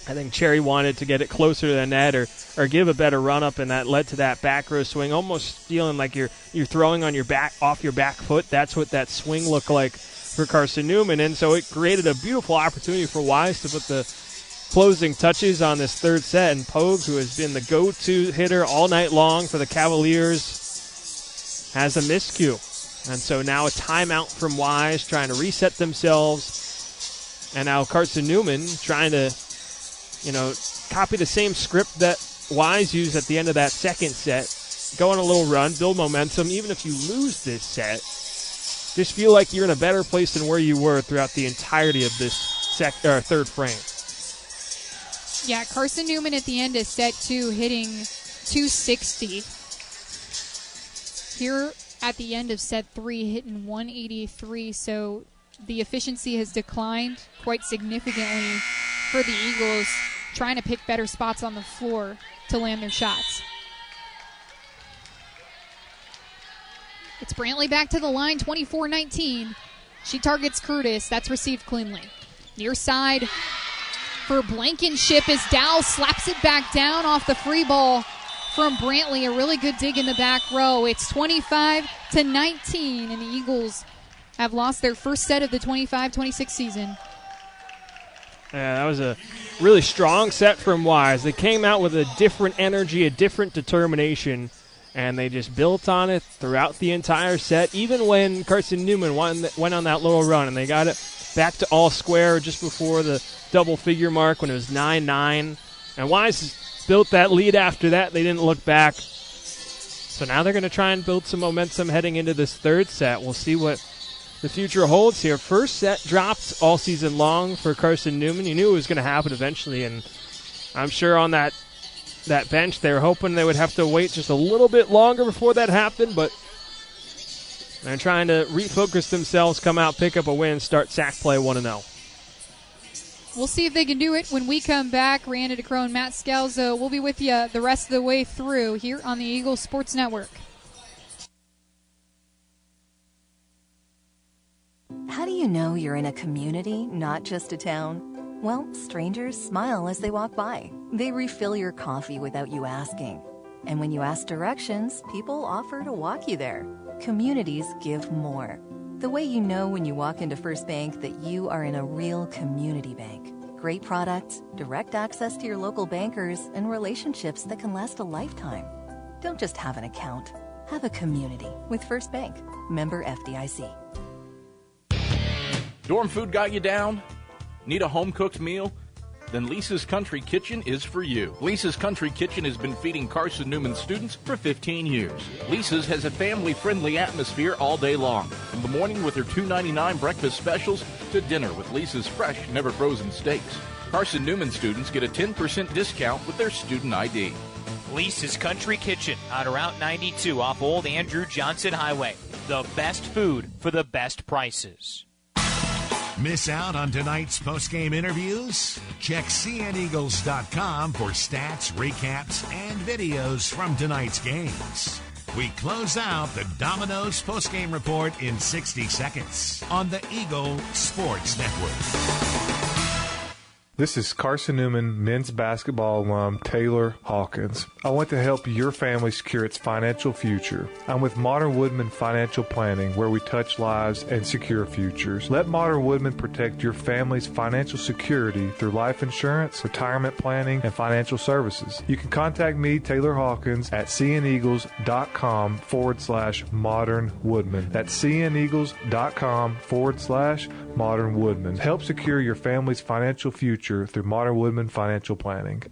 I think Cherry wanted to get it closer to the net or give a better run-up, and that led to that back row swing, almost feeling like you're throwing on your back, off your back foot. That's what that swing looked like for Carson-Newman, and so it created a beautiful opportunity for Wise to put the closing touches on this third set, and Pogue, who has been the go-to hitter all night long for the Cavaliers, has a miscue. And so now a timeout from Wise, trying to reset themselves, and now Carson-Newman trying to copy the same script that Wise used at the end of that second set. Go on a little run, build momentum. Even if you lose this set, just feel like you're in a better place than where you were throughout the entirety of this third frame. Yeah, Carson-Newman at the end of set 2 hitting .260. Here at the end of set 3 hitting .183, so the efficiency has declined quite significantly for the Eagles, trying to pick better spots on the floor to land their shots. It's Brantley back to the line, 24-19. She targets Curtis. That's received cleanly. Near side for Blankenship as Dow slaps it back down off the free ball from Brantley. A really good dig in the back row. It's 25-19, and the Eagles have lost their first set of the 25-26 season. Yeah, that was a really strong set from Wise. They came out with a different energy, a different determination, and they just built on it throughout the entire set, even when Carson-Newman went on that little run, and they got it back to all square just before the double-figure mark when it was 9-9. And Wise built that lead after that. They didn't look back. So now they're going to try and build some momentum heading into this third set. We'll see what the future holds here. First set dropped all season long for Carson-Newman. You knew it was going to happen eventually, and I'm sure on that bench they were hoping they would have to wait just a little bit longer before that happened, but they're trying to refocus themselves, come out, pick up a win, start sack play 1-0. We'll see if they can do it when we come back. Rihanna DeCrow and Matt Scalzo will be with you the rest of the way through here on the Eagles Sports Network. How do you know you're in a community, not just a town? Well, strangers smile as they walk by. They refill your coffee without you asking. And when you ask directions, people offer to walk you there. Communities give more. The way you know when you walk into First Bank that you are in a real community bank. Great products, direct access to your local bankers, and relationships that can last a lifetime. Don't just have an account. Have a community with First Bank. Member FDIC. Dorm food got you down? Need a home-cooked meal? Then Lisa's Country Kitchen is for you. Lisa's Country Kitchen has been feeding Carson-Newman students for 15 years. Lisa's has a family-friendly atmosphere all day long, from the morning with their $2.99 breakfast specials to dinner with Lisa's fresh, never-frozen steaks. Carson-Newman students get a 10% discount with their student ID. Lisa's Country Kitchen on Route 92 off Old Andrew Johnson Highway. The best food for the best prices. Miss out on tonight's post-game interviews? Check cneagles.com for stats, recaps, and videos from tonight's games. We close out the Domino's post-game report in 60 seconds on the Eagle Sports Network. This is Carson-Newman men's basketball alum Taylor Hawkins. I want to help your family secure its financial future. I'm with Modern Woodman Financial Planning, where we touch lives and secure futures. Let Modern Woodman protect your family's financial security through life insurance, retirement planning, and financial services. You can contact me, Taylor Hawkins, at cneagles.com/Modern Woodman. That's cneagles.com/ Modern Woodman. Help secure your family's financial future through Modern Woodman Financial Planning.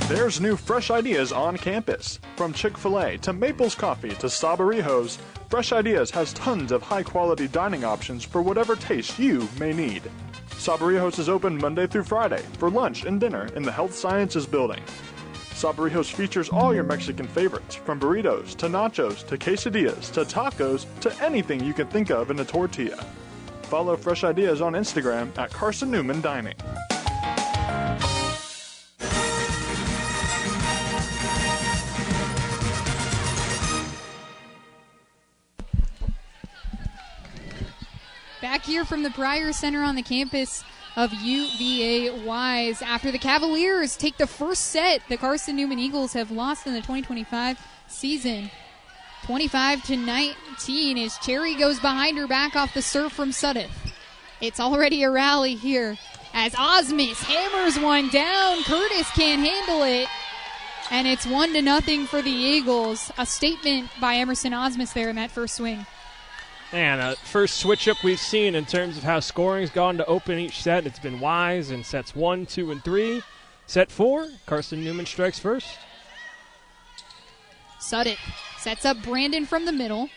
There's new fresh ideas on campus. From Chick-fil-A to Maples Coffee to Sabarijos, Fresh Ideas has tons of high-quality dining options for whatever taste you may need. Sabarijos is open Monday through Friday for lunch and dinner in the Health Sciences Building. Sabarijos features all your Mexican favorites, from burritos to nachos to quesadillas to tacos to anything you can think of in a tortilla. Follow Fresh Ideas on Instagram at Carson-Newman Dining. Back here from the Pryor Center on the campus of UVA Wise. After the Cavaliers take the first set, the Carson-Newman Eagles have lost in the 2025 season. 25-19 as Cherry goes behind her back off the serve from Sudeth. It's already a rally here as Osmus hammers one down. Curtis can't handle it. And it's 1-0 for the Eagles. A statement by Emerson Osmus there in that first swing. And first switch-up we've seen in terms of how scoring's gone to open each set. It's been Wise in sets 1, 2, and 3. Set 4, Carson-Newman strikes first. Sudeth sets up Brandon from the middle.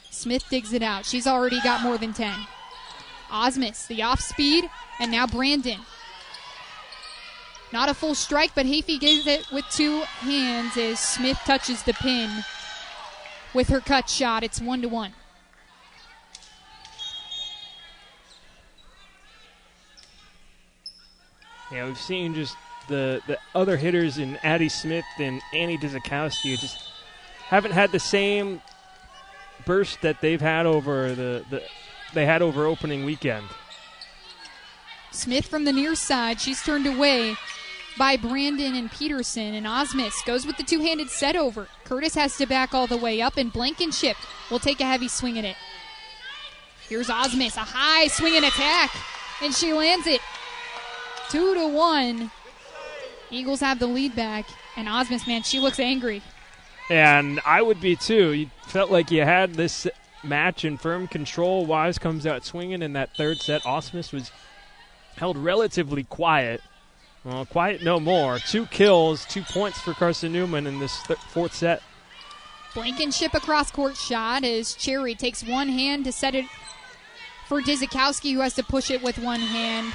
Smith digs it out. She's already got more than 10. Osmus, the off-speed, and now Brandon. Not a full strike, but Hafey gives it with two hands as Smith touches the pin with her cut shot. It's 1-1. Yeah, we've seen just the other hitters in Addie Smith and Annie Dzikowski just haven't had the same burst that they've had over they had over opening weekend. Smith from the near side. She's turned away by Brandon and Peterson, and Osmus goes with the two-handed set over. Curtis has to back all the way up, and Blankenship will take a heavy swing at it. Here's Osmus, a high swing and attack, and she lands it. 2-1. Eagles have the lead back, and Osmus, man, she looks angry. And I would be too. You felt like you had this match in firm control. Wise comes out swinging in that third set. Osmus was held relatively quiet. Well, quiet no more. 2 kills, 2 points for Carson-Newman in this fourth set. Blankenship across court shot as Cherry takes one hand to set it for Dzikowski, who has to push it with one hand.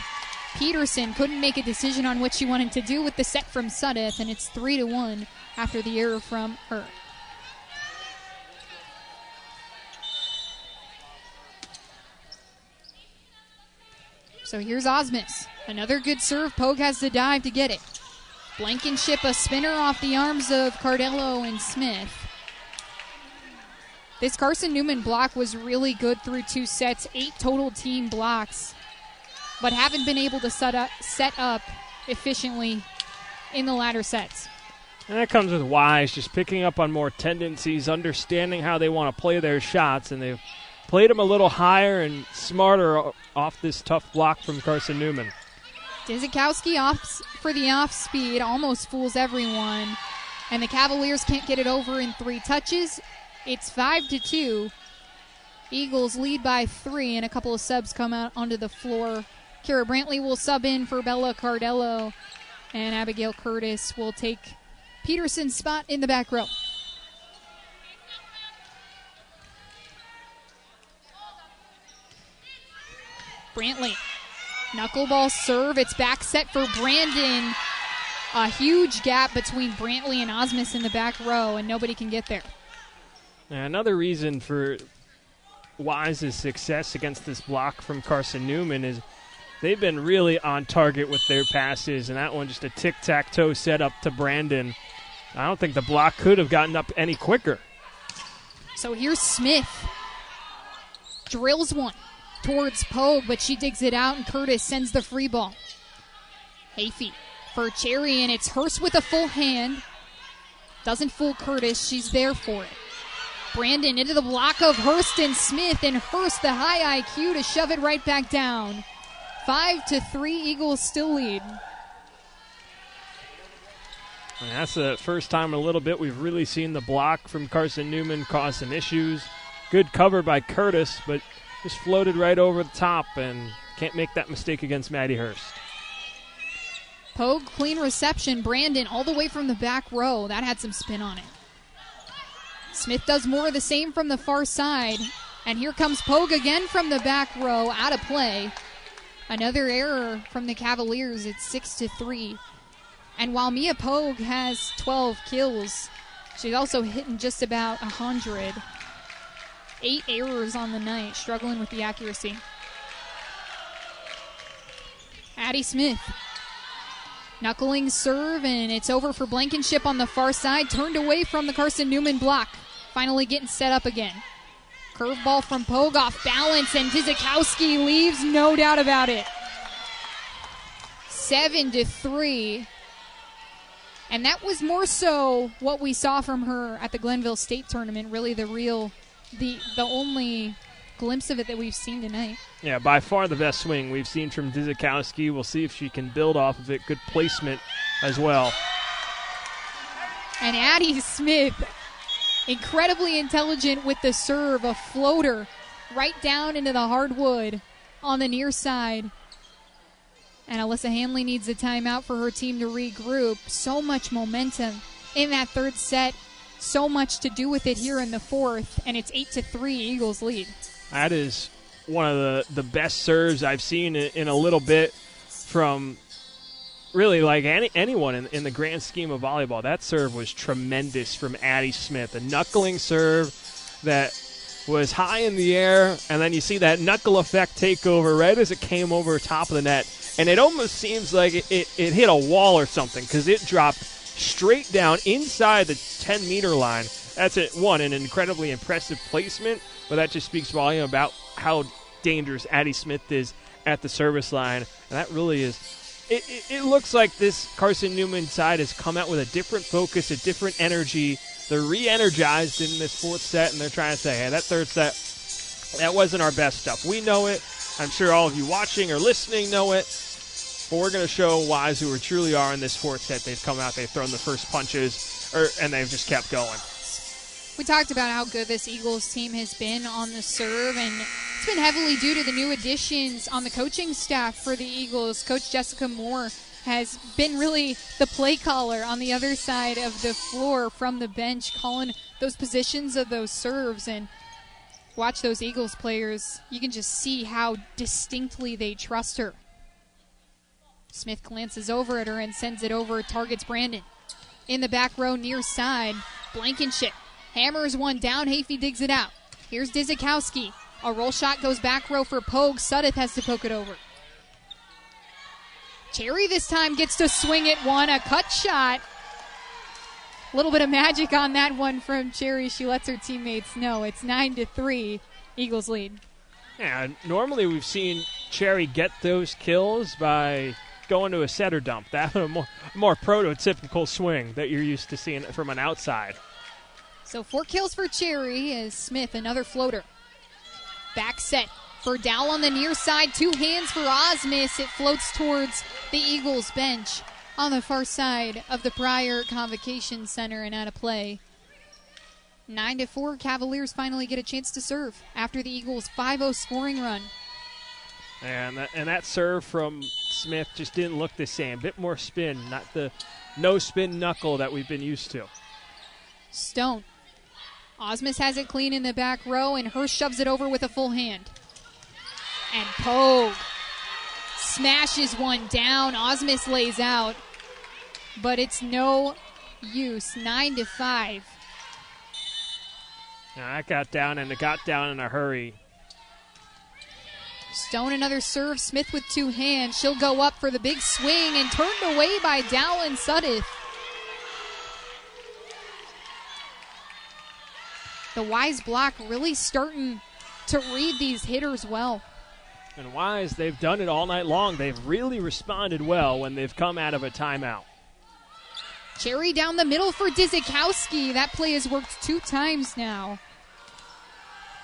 Peterson couldn't make a decision on what she wanted to do with the set from Sudeth, and it's 3-1 after the error from her. So here's Osmus. Another good serve. Pogue has to dive to get it. Blankenship, a spinner off the arms of Cardello and Smith. This Carson-Newman block was really good through 2 sets, 8 total team blocks, but haven't been able to set up efficiently in the latter sets. And that comes with Wise just picking up on more tendencies, understanding how they want to play their shots, and they've played them a little higher and smarter off this tough block from Carson-Newman. Dzikowski off for the off speed, almost fools everyone, and the Cavaliers can't get it over in 3 touches. It's 5-2. Eagles lead by 3, and a couple of subs come out onto the floor. Kara Brantley will sub in for Bella Cardello, and Abigail Curtis will take Peterson's spot in the back row. Brantley, knuckleball serve. It's back set for Brandon. A huge gap between Brantley and Osmus in the back row, and nobody can get there. Yeah, another reason for Wise's success against this block from Carson-Newman is they've been really on target with their passes, and that one just a tic-tac-toe setup to Brandon. I don't think the block could have gotten up any quicker. So here's Smith. Drills one towards Pogue, but she digs it out, and Curtis sends the free ball. Hafey for Cherry, and it's Hurst with a full hand. Doesn't fool Curtis. She's there for it. Brandon into the block of Hurst and Smith, and Hurst the high IQ to shove it right back down. 5-3, Eagles still lead. And that's the first time in a little bit we've really seen the block from Carson-Newman cause some issues. Good cover by Curtis, but Just floated right over the top, and can't make that mistake against Maddie Hurst. Pogue, clean reception. Brandon all the way from the back row. That had some spin on it. Smith does more of the same from the far side. And here comes Pogue again from the back row, out of play. Another error from the Cavaliers. It's 6-3. And while Mia Pogue has 12 kills, she's also hitting just about 100. 8 errors on the night, struggling with the accuracy. Addie Smith. Knuckling serve, and it's over for Blankenship on the far side. Turned away from the Carson-Newman block. Finally getting set up again. Curveball from Pogue off balance, and Dzikowski leaves, no doubt about it. 7-3. And that was more so what we saw from her at the Glenville State tournament. Really the only glimpse of it that we've seen tonight. Yeah, by far the best swing we've seen from Dzikowski. We'll see if she can build off of it. Good placement as well. And Addie Smith, incredibly intelligent with the serve, a floater right down into the hardwood on the near side. And Alyssa Hanley needs a timeout for her team to regroup. So much momentum in that third set. So much to do with it here in the fourth. And it's 8-3, Eagles lead. That is one of the best serves I've seen in a little bit from really like anyone in the grand scheme of volleyball. That serve was tremendous from Addie Smith. A knuckling serve that was high in the air, and then you see that knuckle effect take over right as it came over top of the net. And it almost seems like it hit a wall or something because it dropped straight down inside the 10-meter line. That's an incredibly impressive placement, but that just speaks volume about how dangerous Addie Smith is at the service line. And that really is – it looks like this Carson-Newman side has come out with a different focus, a different energy. They're re-energized in this fourth set, and they're trying to say, hey, that third set, that wasn't our best stuff. We know it. I'm sure all of you watching or listening know it. But we're going to show Wise who we truly are in this fourth set. They've come out, they've thrown the first punches, and they've just kept going. We talked about how good this Eagles team has been on the serve, and it's been heavily due to the new additions on the coaching staff for the Eagles. Coach Jessica Moore has been really the play caller on the other side of the floor from the bench, calling those positions of those serves. And watch those Eagles players. You can just see how distinctly they trust her. Smith glances over at her and sends it over, targets Brandon. In the back row near side, Blankenship hammers one down. Hafey digs it out. Here's Dzikowski. A roll shot goes back row for Pogue. Sudeth has to poke it over. Cherry this time gets to swing it one. A cut shot. A little bit of magic on that one from Cherry. She lets her teammates know. It's 9-3. Eagles lead. Yeah, normally we've seen Cherry get those kills by going to a setter dump. That's a more prototypical swing that you're used to seeing from an outside. So 4 kills for Cherry as Smith, another floater. Back set for Dow on the near side. 2 hands for Osmus. It floats towards the Eagles bench on the far side of the Pryor Convocation Center and out of play. 9-4, Cavaliers finally get a chance to serve after the Eagles' 5-0 scoring run. And that serve from Smith just didn't look the same. Bit more spin, not the no-spin knuckle that we've been used to. Stone. Osmus has it clean in the back row, and Hurst shoves it over with a full hand. And Pogue smashes one down. Osmus lays out, but it's no use. 9-5. Now that got down, and it got down in a hurry. Stone another serve. Smith with 2 hands. She'll go up for the big swing and turned away by Dallin Sudeth. The Wise block really starting to read these hitters well. And Wise, they've done it all night long. They've really responded well when they've come out of a timeout. Cherry down the middle for Dzikowski. That play has worked 2 times now.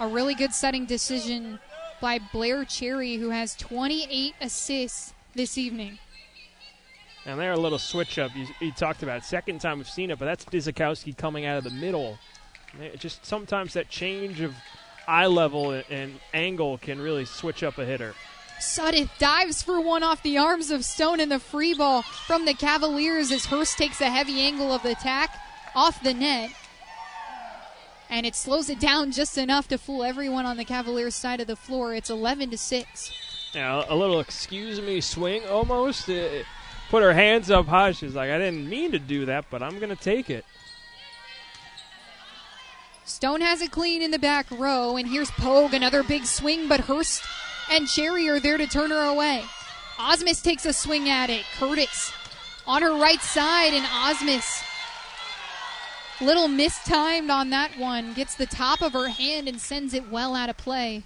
A really good setting decision by Blair Cherry, who has 28 assists this evening. And they're a little switch up. You talked about it. Second time we've seen it, but that's Dzikowski coming out of the middle. Just sometimes that change of eye level and angle can really switch up a hitter. Sudeth dives for one off the arms of Stone in the free ball from the Cavaliers as Hurst takes a heavy angle of the attack off the net. And it slows it down just enough to fool everyone on the Cavaliers side of the floor. It's 11-6. Yeah, a little excuse me swing almost. Put her hands up high. She's like, I didn't mean to do that, but I'm going to take it. Stone has it clean in the back row, and here's Pogue, another big swing, but Hurst and Cherry are there to turn her away. Osmus takes a swing at it. Curtis on her right side, and Osmus, little mistimed on that one, gets the top of her hand and sends it well out of play.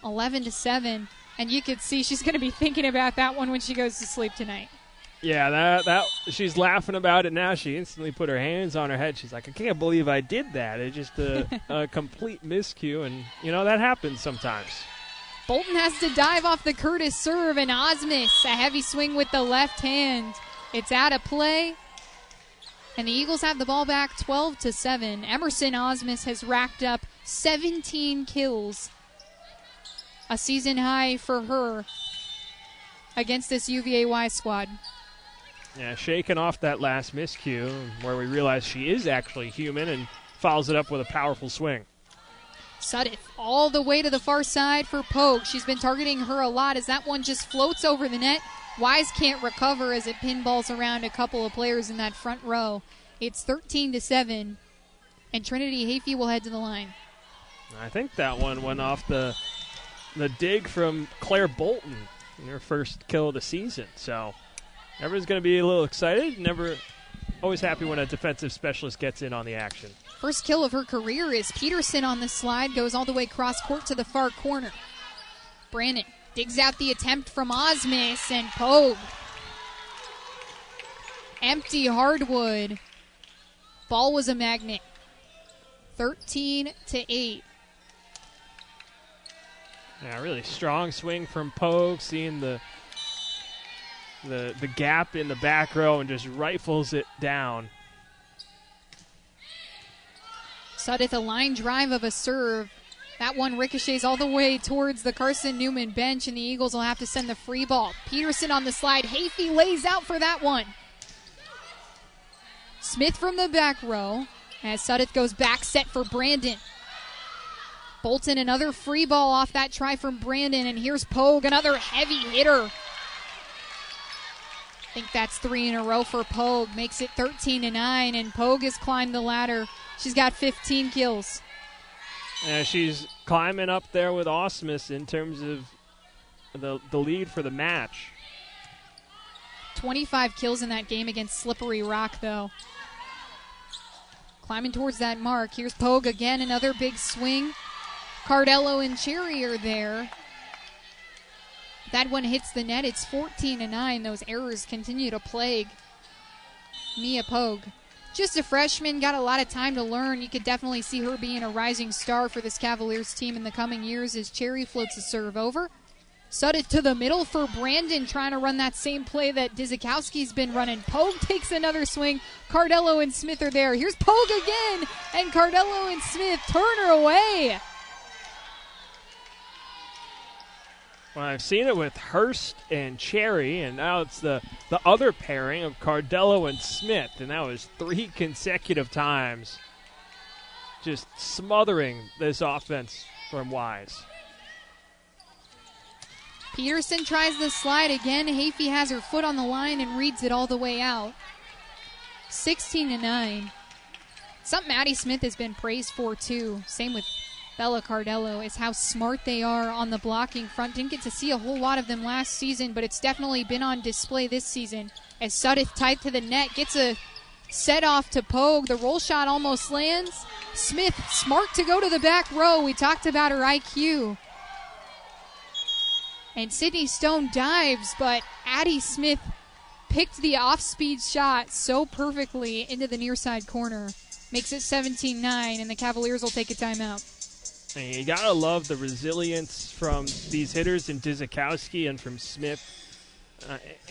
11-7, and you could see she's going to be thinking about that one when she goes to sleep tonight. Yeah, that she's laughing about it now. She instantly put her hands on her head. She's like, I can't believe I did that. It's just a complete miscue, and, that happens sometimes. Bolton has to dive off the Curtis serve, and Osmus, a heavy swing with the left hand. It's out of play, and the Eagles have the ball back 12-7. Emerson Osmus has racked up 17 kills, a season high for her against this UVA-Y squad. Yeah, shaking off that last miscue where we realize she is actually human and follows it up with a powerful swing. Sudeth all the way to the far side for Pogue. She's been targeting her a lot as that one just floats over the net. Wise can't recover as it pinballs around a couple of players in that front row. It's 13-7, and Trinity Hafey will head to the line. I think that one went off the dig from Claire Bolton in her first kill of the season. So everyone's going to be a little excited. Always happy when a defensive specialist gets in on the action. First kill of her career is Peterson on the slide, goes all the way cross court to the far corner. Brandon digs out the attempt from Osmus, and Pogue. Empty hardwood. Ball was a magnet. 13-8. Yeah, really strong swing from Pogue, seeing the gap in the back row and just rifles it down. Sudeth, a line drive of a serve. That one ricochets all the way towards the Carson-Newman bench, and the Eagles will have to send the free ball. Peterson on the slide. Hafey lays out for that one. Smith from the back row as Sudeth goes back set for Brandon. Bolton, another free ball off that try from Brandon, and here's Pogue, another heavy hitter. I think that's 3 in a row for Pogue. Makes it 13-9, and Pogue has climbed the ladder. She's got 15 kills. Yeah, she's climbing up there with Osmus in terms of the lead for the match. 25 kills in that game against Slippery Rock, though. Climbing towards that mark. Here's Pogue again, another big swing. Cardello and Cherry are there. That one hits the net. It's 14-9. Those errors continue to plague Mia Pogue. Just a freshman, got a lot of time to learn. You could definitely see her being a rising star for this Cavaliers team in the coming years as Cherry floats a serve over. Sudeth to the middle for Brandon, trying to run that same play that Dizikowski's been running. Pogue takes another swing. Cardello and Smith are there. Here's Pogue again, and Cardello and Smith turn her away. Well, I've seen it with Hurst and Cherry, and now it's the other pairing of Cardello and Smith, and that was 3 consecutive times just smothering this offense from Wise. Peterson tries the slide again. Hafey has her foot on the line and reads it all the way out. 16-9. Something Addie Smith has been praised for, too. Same with Bella Cardello, is how smart they are on the blocking front. Didn't get to see a whole lot of them last season, but it's definitely been on display this season. As Sudeth tied to the net, gets a set off to Pogue. The roll shot almost lands. Smith, smart to go to the back row. We talked about her IQ. And Sydney Stone dives, but Addie Smith picked the off-speed shot so perfectly into the near side corner. Makes it 17-9, and the Cavaliers will take a timeout. And you gotta love the resilience from these hitters in Dizikowski and from Smith,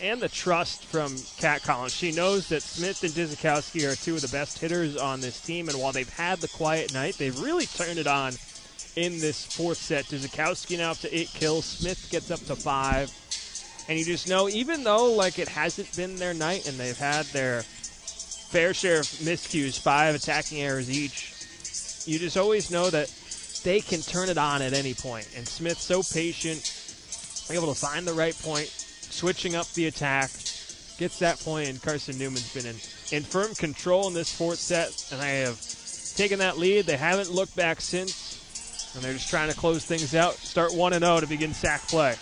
and the trust from Kat Collins. She knows that Smith and Dizikowski are 2 of the best hitters on this team, and while they've had the quiet night, they've really turned it on in this fourth set. Dzikowski now up to 8 kills. Smith gets up to 5. And you just know, even though like it hasn't been their night and they've had their fair share of miscues, 5 attacking errors each, you just always know that they can turn it on at any point. And Smith's so patient, able to find the right point, switching up the attack, gets that point, and Carson-Newman's been in firm control in this fourth set, and they have taken that lead. They haven't looked back since, and they're just trying to close things out, start 1-0 to begin sack play.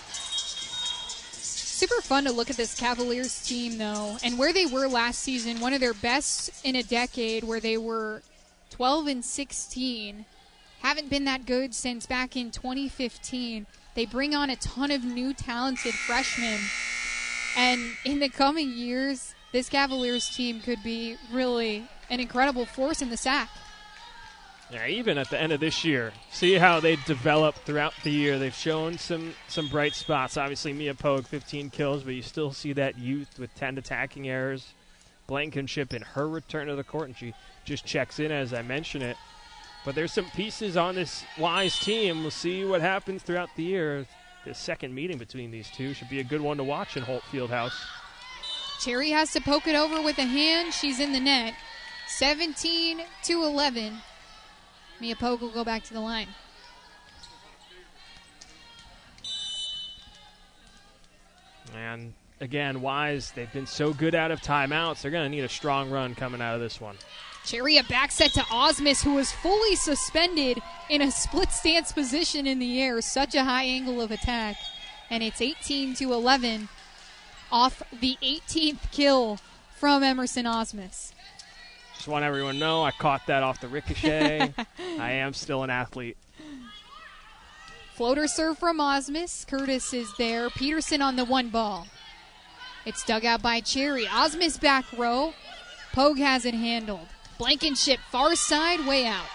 Super fun to look at this Cavaliers team, though, and where they were last season, one of their best in a decade, where they were 12-16. Haven't been that good since back in 2015. They bring on a ton of new talented freshmen, and in the coming years, this Cavaliers team could be really an incredible force in the SAC. Yeah, even at the end of this year, see how they develop throughout the year. They've shown some bright spots. Obviously, Mia Pogue, 15 kills, but you still see that youth with 10 attacking errors. Blankenship in her return to the court, and she just checks in as I mention it. But there's some pieces on this Wise team. We'll see what happens throughout the year. The second meeting between these two should be a good one to watch in Holt Fieldhouse. Cherry has to poke it over with a hand. She's in the net. 17-11. Mia Pogue will go back to the line. And again, Wise, they've been so good out of timeouts. They're going to need a strong run coming out of this one. Cherry a back set to Osmus, who was fully suspended in a split stance position in the air. Such a high angle of attack. And it's 18-11 off the 18th kill from Emerson Osmus. Just want everyone to know I caught that off the ricochet. I am still an athlete. Floater serve from Osmus. Curtis is there. Peterson on the one ball. It's dug out by Cherry. Osmus back row. Pogue has it handled. Blankenship far side, way out.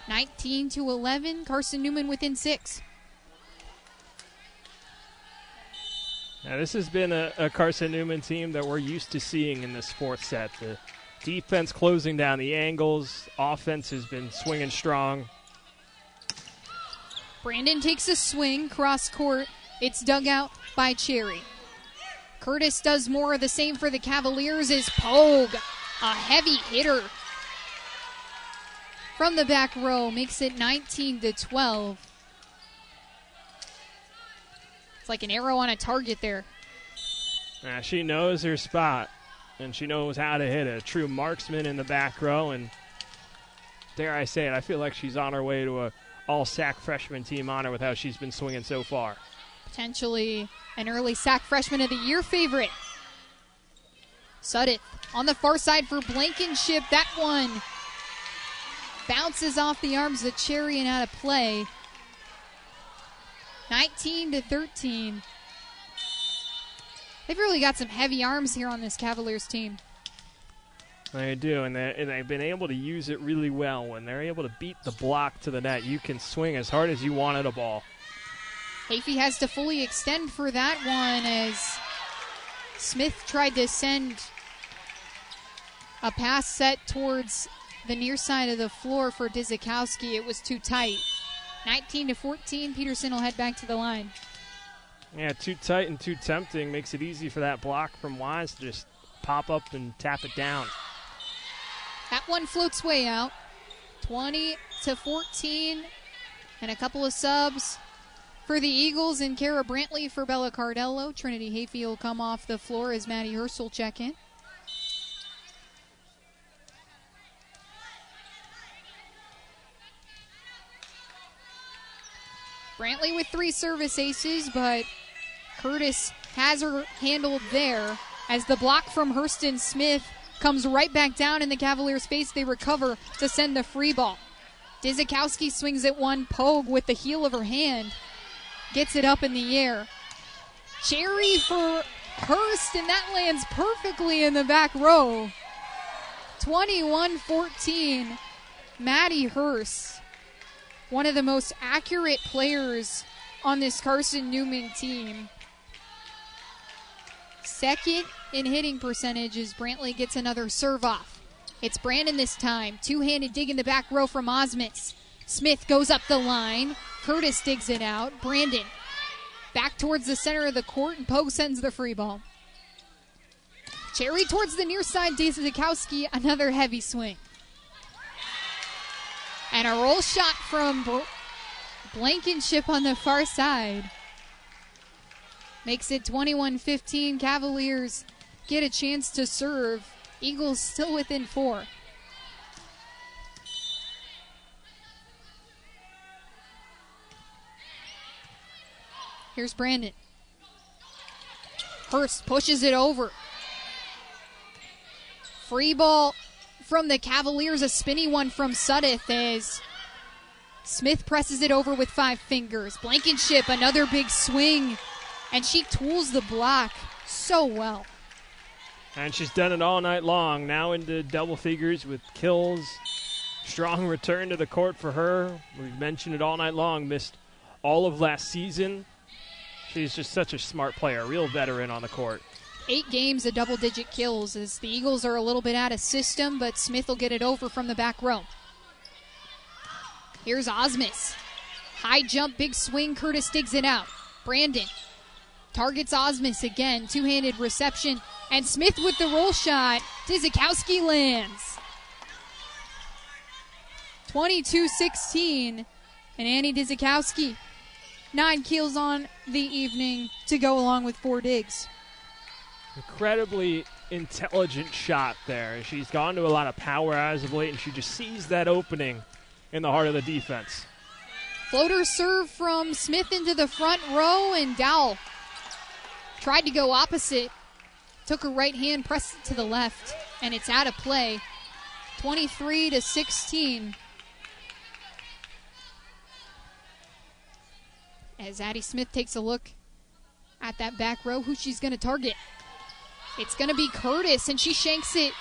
19-11. Carson-Newman within 6. Now, this has been a Carson-Newman team that we're used to seeing in this fourth set. The defense closing down the angles. Offense has been swinging strong. Brandon takes a swing cross court. It's dug out by Cherry. Curtis does more of the same for the Cavaliers as Pogue, a heavy hitter from the back row, makes it 19-12. It's like an arrow on a target there. She knows her spot, and she knows how to hit it. A true marksman in the back row, and dare I say it, I feel like she's on her way to a all-SAC freshman team honor with how she's been swinging so far. Potentially an early SAC Freshman of the Year favorite. Sudeth on the far side for Blankenship. That one bounces off the arms of Cherry and out of play. 19-13. They've really got some heavy arms here on this Cavaliers team. They do, and they've been able to use it really well. When they're able to beat the block to the net, you can swing as hard as you want at a ball. Hafey has to fully extend for that one as Smith tried to send a pass set towards the near side of the floor for Dzikowski. It was too tight. 19-14, Peterson will head back to the line. Yeah, too tight and too tempting. Makes it easy for that block from Wise to just pop up and tap it down. That one floats way out. 20-14, and a couple of subs for the Eagles and Kara Brantley for Bella Cardello. Trinity Hafey will come off the floor as Maddie Hurst will check in. Brantley with 3 service aces, but Curtis has her handled there as the block from Hurston Smith comes right back down in the Cavaliers' face. They recover to send the free ball. Dzikowski swings at one. Pogue with the heel of her hand gets it up in the air. Cherry for Hurst, and that lands perfectly in the back row. 21-14, Maddie Hurst, one of the most accurate players on this Carson-Newman team. Second in hitting percentage as Brantley gets another serve off. It's Brandon this time. Two-handed dig in the back row from Osmus. Smith goes up the line. Curtis digs it out. Brandon back towards the center of the court, and Pogue sends the free ball. Cherry towards the near side. Dzikowski, another heavy swing. And a roll shot from Blankenship on the far side. Makes it 21-15. Cavaliers get a chance to serve. Eagles still within 4. Here's Brandon. Hurst pushes it over. Free ball from the Cavaliers, a spinny one from Sudeth as Smith presses it over with 5 fingers. Blankenship, another big swing, and she tools the block so well. And she's done it all night long, now into double figures with kills. Strong return to the court for her. We've mentioned it all night long, missed all of last season. She's just such a smart player, a real veteran on the court. 8 games of double-digit kills as the Eagles are a little bit out of system, but Smith will get it over from the back row. Here's Osmus. High jump, big swing. Curtis digs it out. Brandon targets Osmus again. Two-handed reception, and Smith with the roll shot. Dzikowski lands. 22-16, and Annie Dzikowski, 9 kills on the evening to go along with 4 digs. Incredibly intelligent shot there. She's gone to a lot of power as of late, and she just sees that opening in the heart of the defense. Floater serve from Smith into the front row, and Dowell tried to go opposite. Took her right hand, pressed it to the left, and it's out of play. 23-16. As Addie Smith takes a look at that back row, who she's going to target. It's going to be Curtis, and she shanks it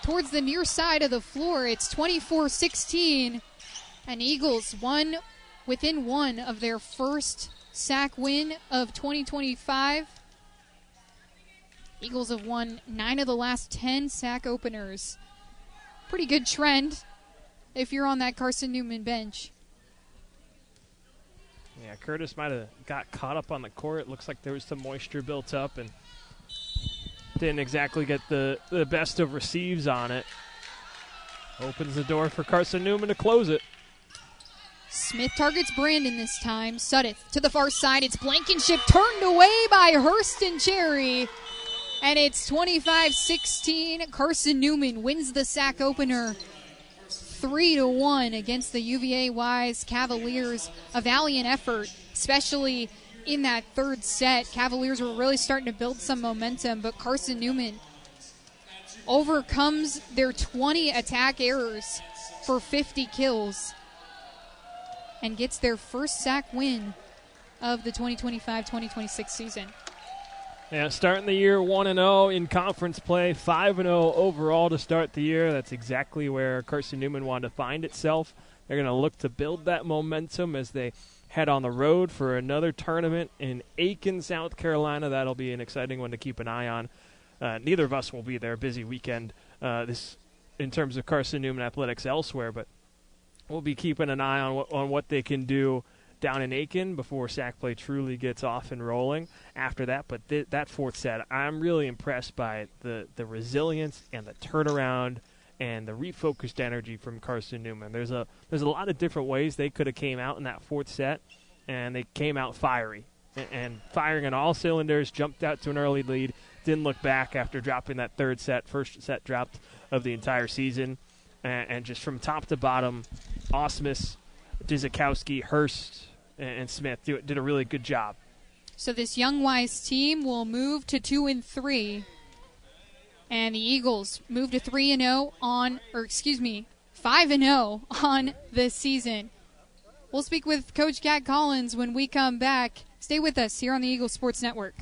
towards the near side of the floor. It's 24-16, and Eagles within 1 of their first sack win of 2025. Eagles have won 9 of the last 10 sack openers. Pretty good trend if you're on that Carson-Newman bench. Yeah, Curtis might have got caught up on the court. It looks like there was some moisture built up and didn't exactly get the best of receives on it. Opens the door for Carson-Newman to close it. Smith targets Brandon this time. Sudeth to the far side. It's Blankenship turned away by Hurst and Cherry. And it's 25-16. Carson-Newman wins the sack opener 3-1 against the UVA Wise Cavaliers. A valiant effort, especially in that third set. Cavaliers were really starting to build some momentum, but Carson-Newman overcomes their 20 attack errors for 50 kills and gets their first sack win of the 2025-2026 season. Yeah, starting the year 1-0 in conference play, 5-0 overall to start the year. That's exactly where Carson-Newman wanted to find itself. They're going to look to build that momentum as they head on the road for another tournament in Aiken, South Carolina. That'll be an exciting one to keep an eye on. Neither of us will be there. Busy weekend this in terms of Carson-Newman athletics elsewhere, but we'll be keeping an eye on what they can do down in Aiken before sack play truly gets off and rolling after that. But that fourth set, I'm really impressed by the resilience and the turnaround and the refocused energy from Carson-Newman. There's a lot of different ways they could have came out in that fourth set, and they came out fiery and firing on all cylinders, jumped out to an early lead, didn't look back after dropping that third set, first set dropped of the entire season. And just from top to bottom, Osmus, Dzikowski, Hurst, and Smith did a really good job. So this young Wise team will move to 2-3, and the Eagles move to 5-0 on this season. We'll speak with Coach Kat Collins when we come back. Stay with us here on the Eagles Sports Network.